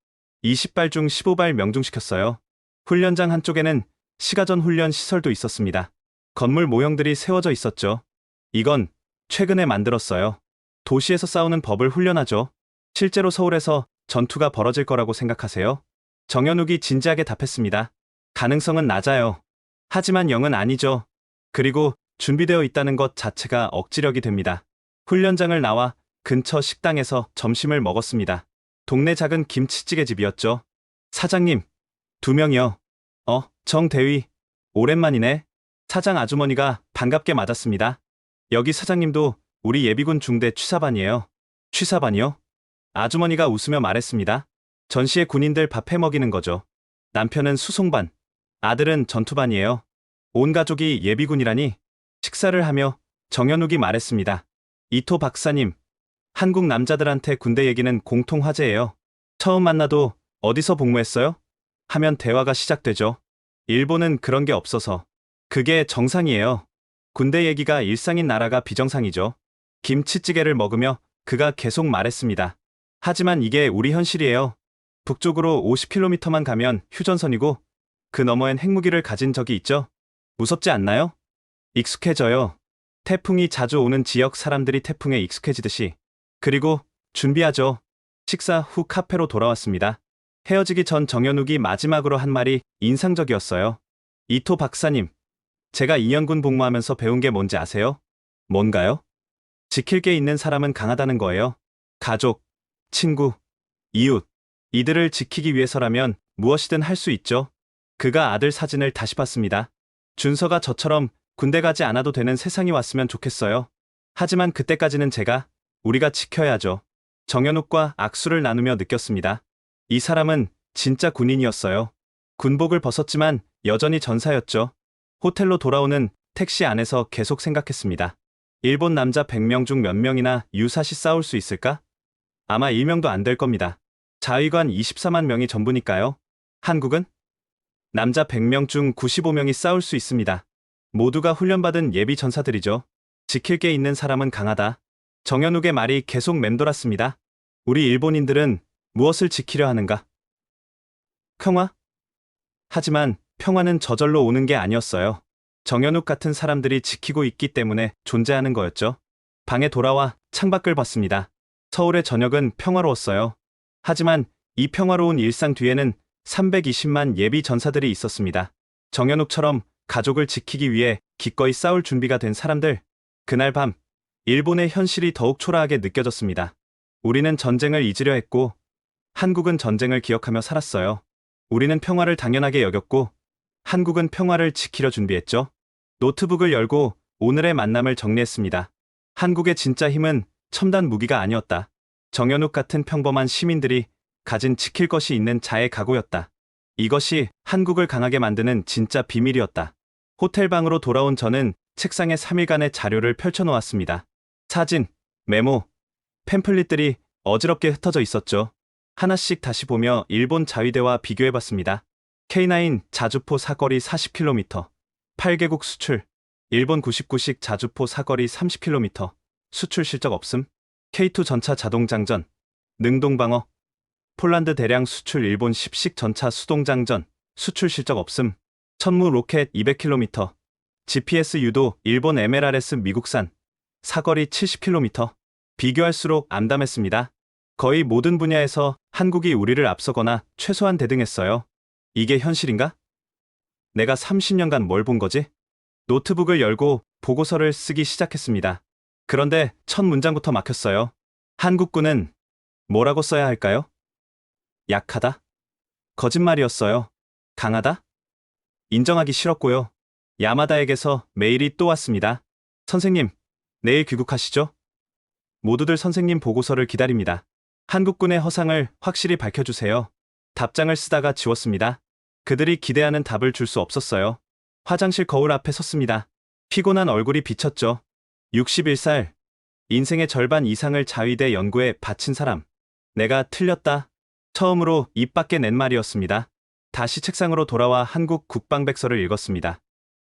20발 중 15발 명중시켰어요. 훈련장 한쪽에는 시가전 훈련 시설도 있었습니다. 건물 모형들이 세워져 있었죠. 이건 최근에 만들었어요. 도시에서 싸우는 법을 훈련하죠. 실제로 서울에서 전투가 벌어질 거라고 생각하세요? 정현욱이 진지하게 답했습니다. 가능성은 낮아요. 하지만 0은 아니죠. 그리고 준비되어 있다는 것 자체가 억지력이 됩니다. 훈련장을 나와 근처 식당에서 점심을 먹었습니다. 동네 작은 김치찌개집이었죠. 사장님, 2명이요. 정 대위, 오랜만이네. 사장 아주머니가 반갑게 맞았습니다. 여기 사장님도 우리 예비군 중대 취사반이에요. 취사반이요? 아주머니가 웃으며 말했습니다. 전시에 군인들 밥 해먹이는 거죠. 남편은 수송반, 아들은 전투반이에요. 온 가족이 예비군이라니. 식사를 하며 정현욱이 말했습니다. 이토 박사님, 한국 남자들한테 군대 얘기는 공통 화제예요. 처음 만나도 어디서 복무했어요? 하면 대화가 시작되죠. 일본은 그런 게 없어서. 그게 정상이에요. 군대 얘기가 일상인 나라가 비정상이죠. 김치찌개를 먹으며 그가 계속 말했습니다. 하지만 이게 우리 현실이에요. 북쪽으로 50km만 가면 휴전선이고 그 너머엔 핵무기를 가진 적이 있죠. 무섭지 않나요? 익숙해져요. 태풍이 자주 오는 지역 사람들이 태풍에 익숙해지듯이. 그리고 준비하죠. 식사 후 카페로 돌아왔습니다. 헤어지기 전 정현욱이 마지막으로 한 말이 인상적이었어요. 이토 박사님, 제가 2년군 복무하면서 배운 게 뭔지 아세요? 뭔가요? 지킬 게 있는 사람은 강하다는 거예요. 가족, 친구, 이웃, 이들을 지키기 위해서라면 무엇이든 할 수 있죠. 그가 아들 사진을 다시 봤습니다. 준서가 저처럼 군대 가지 않아도 되는 세상이 왔으면 좋겠어요. 하지만 그때까지는 우리가 지켜야죠. 정현욱과 악수를 나누며 느꼈습니다. 이 사람은 진짜 군인이었어요. 군복을 벗었지만 여전히 전사였죠. 호텔로 돌아오는 택시 안에서 계속 생각했습니다. 일본 남자 100명 중 몇 명이나 유사시 싸울 수 있을까? 아마 1명도 안 될 겁니다. 자위관 24만 명이 전부니까요. 한국은? 남자 100명 중 95명이 싸울 수 있습니다. 모두가 훈련받은 예비 전사들이죠. 지킬 게 있는 사람은 강하다. 정현욱의 말이 계속 맴돌았습니다. 우리 일본인들은 무엇을 지키려 하는가? 평화? 하지만 평화는 저절로 오는 게 아니었어요. 정현욱 같은 사람들이 지키고 있기 때문에 존재하는 거였죠. 방에 돌아와 창밖을 봤습니다. 서울의 저녁은 평화로웠어요. 하지만 이 평화로운 일상 뒤에는 320만 예비 전사들이 있었습니다. 정현욱처럼 가족을 지키기 위해 기꺼이 싸울 준비가 된 사람들. 그날 밤, 일본의 현실이 더욱 초라하게 느껴졌습니다. 우리는 전쟁을 잊으려 했고, 한국은 전쟁을 기억하며 살았어요. 우리는 평화를 당연하게 여겼고, 한국은 평화를 지키려 준비했죠. 노트북을 열고 오늘의 만남을 정리했습니다. 한국의 진짜 힘은 첨단 무기가 아니었다. 정현욱 같은 평범한 시민들이 가진 지킬 것이 있는 자의 각오였다. 이것이 한국을 강하게 만드는 진짜 비밀이었다. 호텔방으로 돌아온 저는 책상에 3일간의 자료를 펼쳐놓았습니다. 사진, 메모, 팸플릿들이 어지럽게 흩어져 있었죠. 하나씩 다시 보며 일본 자위대와 비교해봤습니다. K9 자주포 사거리 40km, 8개국 수출. 일본 99식 자주포 사거리 30km, 수출 실적 없음. K2 전차 자동장전, 능동방어. 폴란드 대량 수출 일본 10식 전차 수동장전, 수출 실적 없음. 천무 로켓 200km, GPS 유도 일본 MLRS 미국산, 사거리 70km. 비교할수록 암담했습니다. 거의 모든 분야에서 한국이 우리를 앞서거나 최소한 대등했어요. 이게 현실인가? 내가 30년간 뭘 본 거지? 노트북을 열고 보고서를 쓰기 시작했습니다. 그런데 첫 문장부터 막혔어요. 한국군은 뭐라고 써야 할까요? 약하다? 거짓말이었어요. 강하다? 인정하기 싫었고요. 야마다에게서 메일이 또 왔습니다. 선생님, 내일 귀국하시죠? 모두들 선생님 보고서를 기다립니다. 한국군의 허상을 확실히 밝혀주세요. 답장을 쓰다가 지웠습니다. 그들이 기대하는 답을 줄 수 없었어요. 화장실 거울 앞에 섰습니다. 피곤한 얼굴이 비쳤죠. 61살, 인생의 절반 이상을 자위대 연구에 바친 사람. 내가 틀렸다. 처음으로 입 밖에 낸 말이었습니다. 다시 책상으로 돌아와 한국 국방백서를 읽었습니다.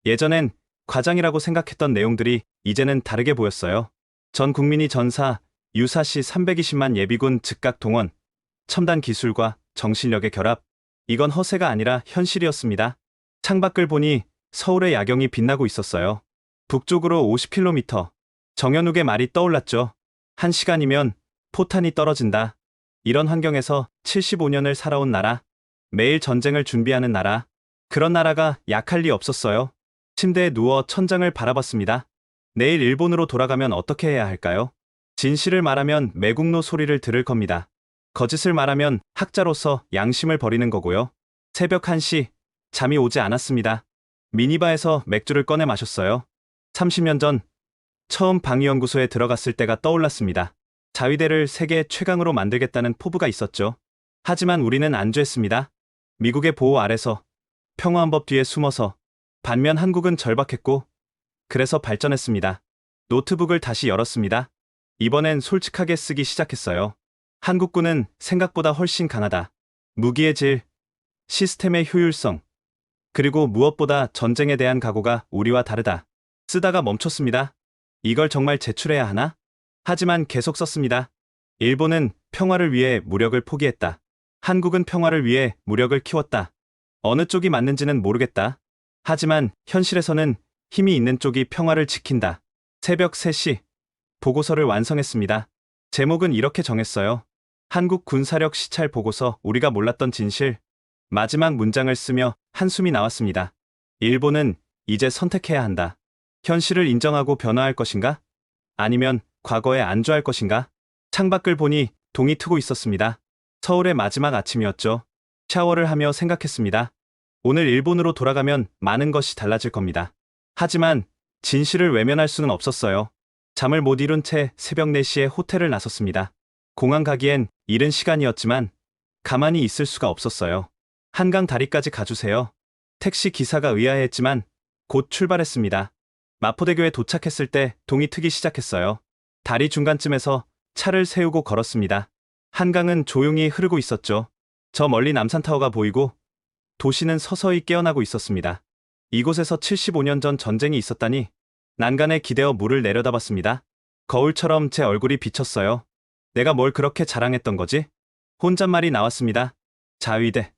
예전엔 과장이라고 생각했던 내용들이 이제는 다르게 보였어요. 전 국민이 전사, 유사시 320만 예비군 즉각 동원, 첨단 기술과 정신력의 결합. 이건 허세가 아니라 현실이었습니다. 창밖을 보니 서울의 야경이 빛나고 있었어요. 북쪽으로 50km. 정현욱의 말이 떠올랐죠. 1시간이면 포탄이 떨어진다. 이런 환경에서 75년을 살아온 나라. 매일 전쟁을 준비하는 나라. 그런 나라가 약할 리 없었어요. 침대에 누워 천장을 바라봤습니다. 내일 일본으로 돌아가면 어떻게 해야 할까요? 진실을 말하면 매국노 소리를 들을 겁니다. 거짓을 말하면 학자로서 양심을 버리는 거고요. 새벽 1시, 잠이 오지 않았습니다. 미니바에서 맥주를 꺼내 마셨어요. 30년 전, 처음 방위연구소에 들어갔을 때가 떠올랐습니다. 자위대를 세계 최강으로 만들겠다는 포부가 있었죠. 하지만 우리는 안주했습니다. 미국의 보호 아래서 평화헌법 뒤에 숨어서 반면 한국은 절박했고 그래서 발전했습니다. 노트북을 다시 열었습니다. 이번엔 솔직하게 쓰기 시작했어요. 한국군은 생각보다 훨씬 강하다. 무기의 질, 시스템의 효율성, 그리고 무엇보다 전쟁에 대한 각오가 우리와 다르다. 쓰다가 멈췄습니다. 이걸 정말 제출해야 하나? 하지만 계속 썼습니다. 일본은 평화를 위해 무력을 포기했다. 한국은 평화를 위해 무력을 키웠다. 어느 쪽이 맞는지는 모르겠다. 하지만 현실에서는 힘이 있는 쪽이 평화를 지킨다. 새벽 3시, 보고서를 완성했습니다. 제목은 이렇게 정했어요. 한국 군사력 시찰 보고서, 우리가 몰랐던 진실. 마지막 문장을 쓰며 한숨이 나왔습니다. 일본은 이제 선택해야 한다. 현실을 인정하고 변화할 것인가? 아니면 과거에 안주할 것인가? 창밖을 보니 동이 트고 있었습니다. 서울의 마지막 아침이었죠. 샤워를 하며 생각했습니다. 오늘 일본으로 돌아가면 많은 것이 달라질 겁니다. 하지만 진실을 외면할 수는 없었어요. 잠을 못 이룬 채 새벽 4시에 호텔을 나섰습니다. 공항 가기엔 이른 시간이었지만 가만히 있을 수가 없었어요. 한강 다리까지 가주세요. 택시 기사가 의아해했지만 곧 출발했습니다. 마포대교에 도착했을 때 동이 트기 시작했어요. 다리 중간쯤에서 차를 세우고 걸었습니다. 한강은 조용히 흐르고 있었죠. 저 멀리 남산타워가 보이고 도시는 서서히 깨어나고 있었습니다. 이곳에서 75년 전 전쟁이 있었다니 난간에 기대어 물을 내려다봤습니다. 거울처럼 제 얼굴이 비쳤어요. 내가 뭘 그렇게 자랑했던 거지? 혼잣말이 나왔습니다. 자위대.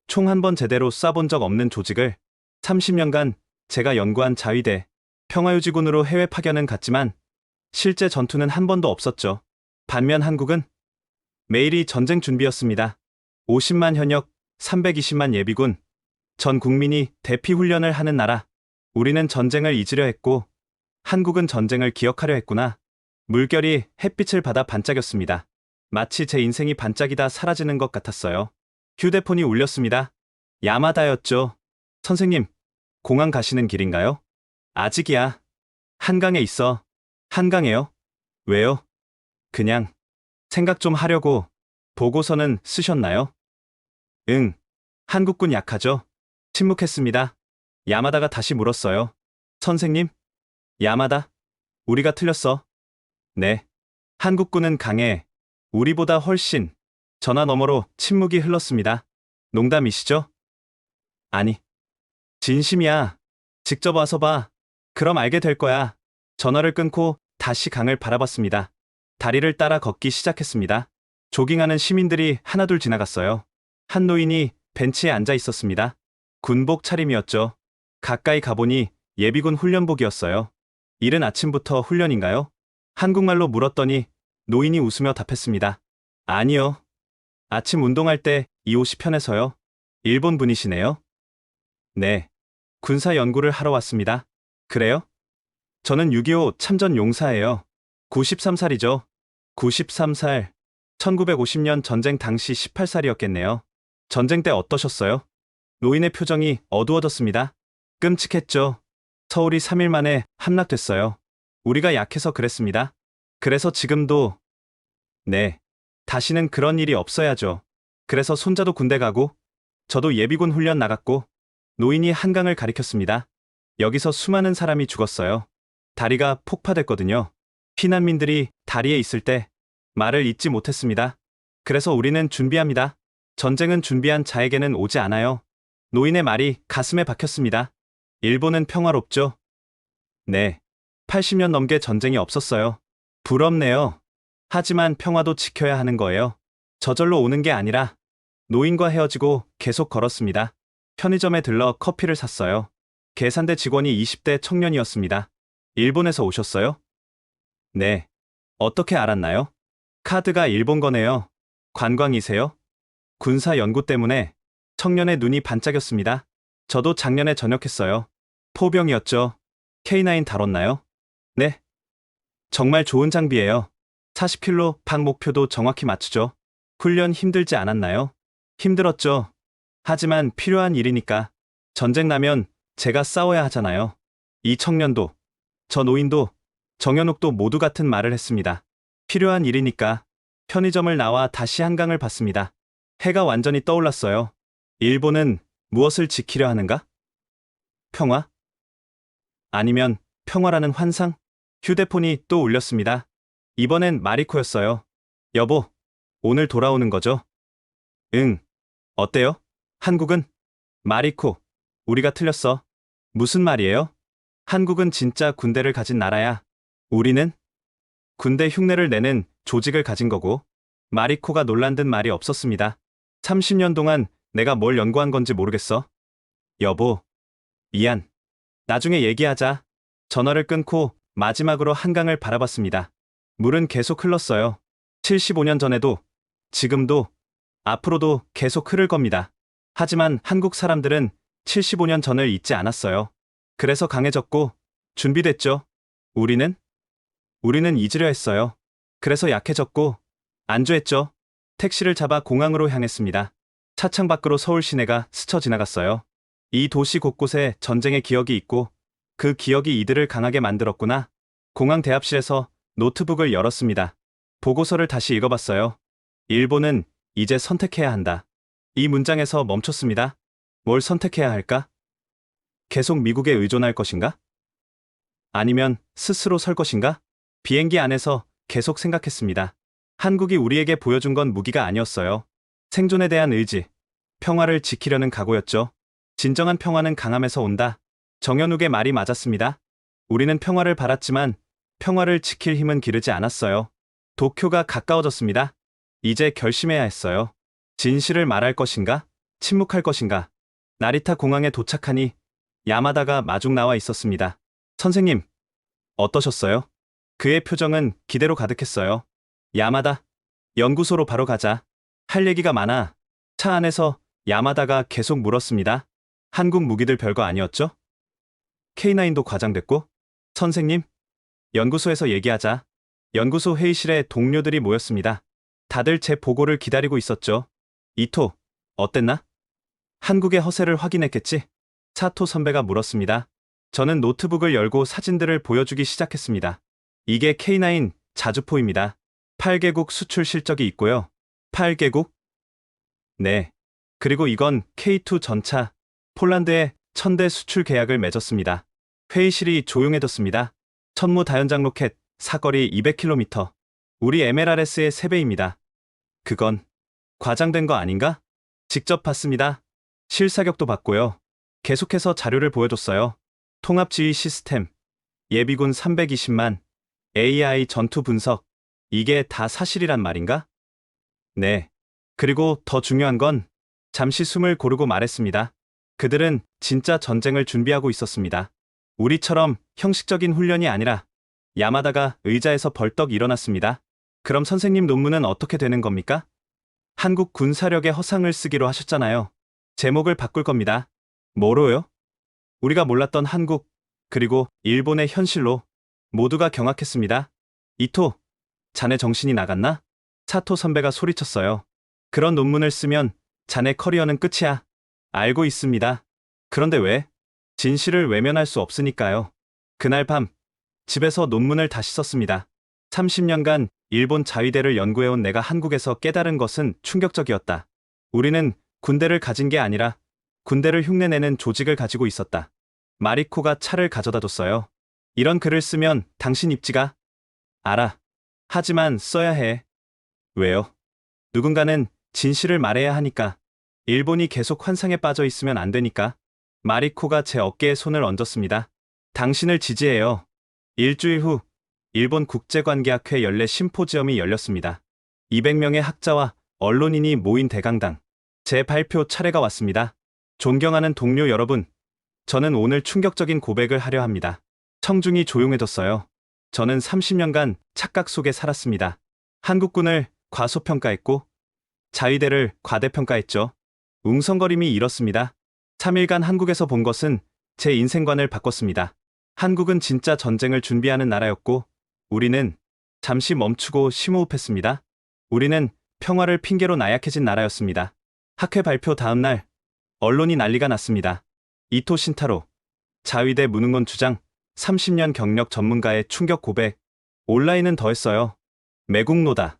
총 한 번 제대로 쏴본 적 없는 조직을 30년간 제가 연구한 자위대. 평화유지군으로 해외 파견은 갔지만 실제 전투는 한 번도 없었죠. 반면 한국은 매일이 전쟁 준비였습니다. 50만 현역, 320만 예비군, 전 국민이 대피 훈련을 하는 나라. 우리는 전쟁을 잊으려 했고 한국은 전쟁을 기억하려 했구나. 물결이 햇빛을 받아 반짝였습니다. 마치 제 인생이 반짝이다 사라지는 것 같았어요. 휴대폰이 울렸습니다. 야마다였죠. 선생님, 공항 가시는 길인가요? 아직이야. 한강에 있어. 한강에요? 왜요? 그냥 생각 좀 하려고. 보고서는 쓰셨나요? 응. 한국군 약하죠? 침묵했습니다. 야마다가 다시 물었어요. 선생님? 야마다? 우리가 틀렸어. 네. 한국군은 강해. 우리보다 훨씬. 전화 너머로 침묵이 흘렀습니다. 농담이시죠? 아니. 진심이야. 직접 와서 봐. 그럼 알게 될 거야. 전화를 끊고 다시 강을 바라봤습니다. 다리를 따라 걷기 시작했습니다. 조깅하는 시민들이 하나둘 지나갔어요. 한 노인이 벤치에 앉아 있었습니다. 군복 차림이었죠. 가까이 가보니 예비군 훈련복이었어요. 이른 아침부터 훈련인가요? 한국말로 물었더니 노인이 웃으며 답했습니다. 아니요. 아침 운동할 때 이 옷이 편해서요. 일본 분이시네요? 네. 군사 연구를 하러 왔습니다. 그래요? 저는 6.25 참전 용사예요. 93살이죠. 93살. 1950년 전쟁 당시 18살이었겠네요. 전쟁 때 어떠셨어요? 노인의 표정이 어두워졌습니다. 끔찍했죠. 서울이 3일 만에 함락됐어요. 우리가 약해서 그랬습니다. 그래서 지금도. 네. 다시는 그런 일이 없어야죠. 그래서 손자도 군대 가고 저도 예비군 훈련 나갔고. 노인이 한강을 가리켰습니다. 여기서 수많은 사람이 죽었어요. 다리가 폭파됐거든요. 피난민들이 다리에 있을 때 말을 잊지 못했습니다. 그래서 우리는 준비합니다. 전쟁은 준비한 자에게는 오지 않아요. 노인의 말이 가슴에 박혔습니다. 일본은 평화롭죠? 네. 80년 넘게 전쟁이 없었어요. 부럽네요. 하지만 평화도 지켜야 하는 거예요. 저절로 오는 게 아니라. 노인과 헤어지고 계속 걸었습니다. 편의점에 들러 커피를 샀어요. 계산대 직원이 20대 청년이었습니다. 일본에서 오셨어요? 네. 어떻게 알았나요? 카드가 일본 거네요. 관광이세요? 군사 연구 때문에. 청년의 눈이 반짝였습니다. 저도 작년에 전역했어요. 포병이었죠. K9 다뤘나요? 네. 정말 좋은 장비예요. 40킬로 박 목표도 정확히 맞추죠. 훈련 힘들지 않았나요? 힘들었죠. 하지만 필요한 일이니까. 전쟁 나면 제가 싸워야 하잖아요. 이 청년도, 저 노인도, 정현욱도 모두 같은 말을 했습니다. 필요한 일이니까 편의점을 나와 다시 한강을 봤습니다. 해가 완전히 떠올랐어요. 일본은 무엇을 지키려 하는가? 평화? 아니면 평화라는 환상? 휴대폰이 또 울렸습니다. 이번엔 마리코였어요. 여보, 오늘 돌아오는 거죠? 응. 어때요? 한국은? 마리코, 우리가 틀렸어. 무슨 말이에요? 한국은 진짜 군대를 가진 나라야. 우리는? 군대 흉내를 내는 조직을 가진 거고. 마리코가 놀란 듯 말이 없었습니다. 30년 동안 내가 뭘 연구한 건지 모르겠어. 여보, 미안. 나중에 얘기하자. 전화를 끊고 마지막으로 한강을 바라봤습니다. 물은 계속 흘렀어요. 75년 전에도, 지금도, 앞으로도 계속 흐를 겁니다. 하지만 한국 사람들은 75년 전을 잊지 않았어요. 그래서 강해졌고, 준비됐죠. 우리는 잊으려 했어요. 그래서 약해졌고, 안주했죠. 택시를 잡아 공항으로 향했습니다. 차창 밖으로 서울 시내가 스쳐 지나갔어요. 이 도시 곳곳에 전쟁의 기억이 있고, 그 기억이 이들을 강하게 만들었구나. 공항 대합실에서 노트북을 열었습니다. 보고서를 다시 읽어봤어요. 일본은 이제 선택해야 한다. 이 문장에서 멈췄습니다. 뭘 선택해야 할까? 계속 미국에 의존할 것인가? 아니면 스스로 설 것인가? 비행기 안에서 계속 생각했습니다. 한국이 우리에게 보여준 건 무기가 아니었어요. 생존에 대한 의지, 평화를 지키려는 각오였죠. 진정한 평화는 강함에서 온다. 정현욱의 말이 맞았습니다. 우리는 평화를 바랐지만 평화를 지킬 힘은 기르지 않았어요. 도쿄가 가까워졌습니다. 이제 결심해야 했어요. 진실을 말할 것인가? 침묵할 것인가? 나리타 공항에 도착하니 야마다가 마중 나와 있었습니다. 선생님, 어떠셨어요? 그의 표정은 기대로 가득했어요. 야마다, 연구소로 바로 가자. 할 얘기가 많아. 차 안에서 야마다가 계속 물었습니다. 한국 무기들 별거 아니었죠? K9도 과장됐고? 선생님, 연구소에서 얘기하자. 연구소 회의실에 동료들이 모였습니다. 다들 제 보고를 기다리고 있었죠. 이토, 어땠나? 한국의 허세를 확인했겠지? 사토 선배가 물었습니다. 저는 노트북을 열고 사진들을 보여주기 시작했습니다. 이게 K9 자주포입니다. 8개국 수출 실적이 있고요. 8개국? 네. 그리고 이건 K2 전차, 폴란드에 1000대 수출 계약을 맺었습니다. 회의실이 조용해졌습니다. 천무 다연장 로켓, 사거리 200km. 우리 MLRS의 3배입니다. 그건 과장된 거 아닌가? 직접 봤습니다. 실사격도 봤고요. 계속해서 자료를 보여줬어요. 통합지휘 시스템, 예비군 320만, AI 전투 분석. 이게 다 사실이란 말인가? 네. 그리고 더 중요한 건 잠시 숨을 고르고 말했습니다. 그들은 진짜 전쟁을 준비하고 있었습니다. 우리처럼 형식적인 훈련이 아니라. 야마다가 의자에서 벌떡 일어났습니다. 그럼 선생님 논문은 어떻게 되는 겁니까? 한국 군사력의 허상을 쓰기로 하셨잖아요. 제목을 바꿀 겁니다. 뭐로요? 우리가 몰랐던 한국, 그리고 일본의 현실로. 모두가 경악했습니다. 이토, 자네 정신이 나갔나? 사토 선배가 소리쳤어요. 그런 논문을 쓰면 자네 커리어는 끝이야. 알고 있습니다. 그런데 왜? 진실을 외면할 수 없으니까요. 그날 밤, 집에서 논문을 다시 썼습니다. 30년간 일본 자위대를 연구해온 내가 한국에서 깨달은 것은 충격적이었다. 우리는 군대를 가진 게 아니라 군대를 흉내내는 조직을 가지고 있었다. 마리코가 차를 가져다 줬어요. 이런 글을 쓰면 당신 입지가? 알아. 하지만 써야 해. 왜요? 누군가는 진실을 말해야 하니까. 일본이 계속 환상에 빠져 있으면 안 되니까. 마리코가 제 어깨에 손을 얹었습니다. 당신을 지지해요. 일주일 후 일본 국제관계학회 연례 심포지엄이 열렸습니다. 200명의 학자와 언론인이 모인 대강당. 제 발표 차례가 왔습니다. 존경하는 동료 여러분, 저는 오늘 충격적인 고백을 하려 합니다. 청중이 조용해졌어요. 저는 30년간 착각 속에 살았습니다. 한국군을 과소평가했고 자위대를 과대평가했죠. 웅성거림이 이렇습니다. 3일간 한국에서 본 것은 제 인생관을 바꿨습니다. 한국은 진짜 전쟁을 준비하는 나라였고 우리는 잠시 멈추고 심호흡했습니다. 우리는 평화를 핑계로 나약해진 나라였습니다. 학회 발표 다음 날 언론이 난리가 났습니다. 이토 신타로, 자위대 무능론 주장, 30년 경력 전문가의 충격 고백. 온라인은 더했어요. 매국노다.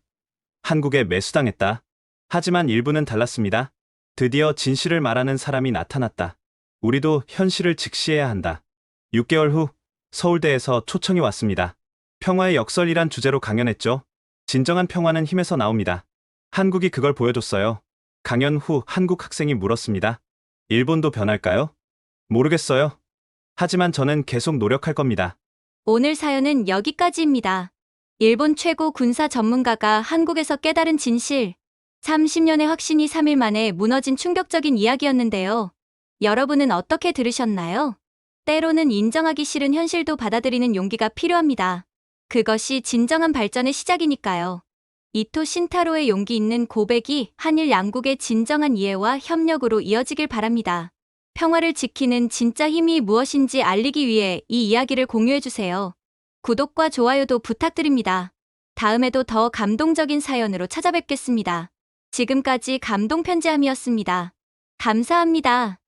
한국에 매수당했다. 하지만 일부는 달랐습니다. 드디어 진실을 말하는 사람이 나타났다. 우리도 현실을 직시해야 한다. 6개월 후 서울대에서 초청이 왔습니다. 평화의 역설이란 주제로 강연했죠. 진정한 평화는 힘에서 나옵니다. 한국이 그걸 보여줬어요. 강연 후 한국 학생이 물었습니다. 일본도 변할까요? 모르겠어요. 하지만 저는 계속 노력할 겁니다. 오늘 사연은 여기까지입니다. 일본 최고 군사 전문가가 한국에서 깨달은 진실. 30년의 확신이 3일 만에 무너진 충격적인 이야기였는데요. 여러분은 어떻게 들으셨나요? 때로는 인정하기 싫은 현실도 받아들이는 용기가 필요합니다. 그것이 진정한 발전의 시작이니까요. 이토 신타로의 용기 있는 고백이 한일 양국의 진정한 이해와 협력으로 이어지길 바랍니다. 평화를 지키는 진짜 힘이 무엇인지 알리기 위해 이 이야기를 공유해주세요. 구독과 좋아요도 부탁드립니다. 다음에도 더 감동적인 사연으로 찾아뵙겠습니다. 지금까지 감동편지함이었습니다. 감사합니다.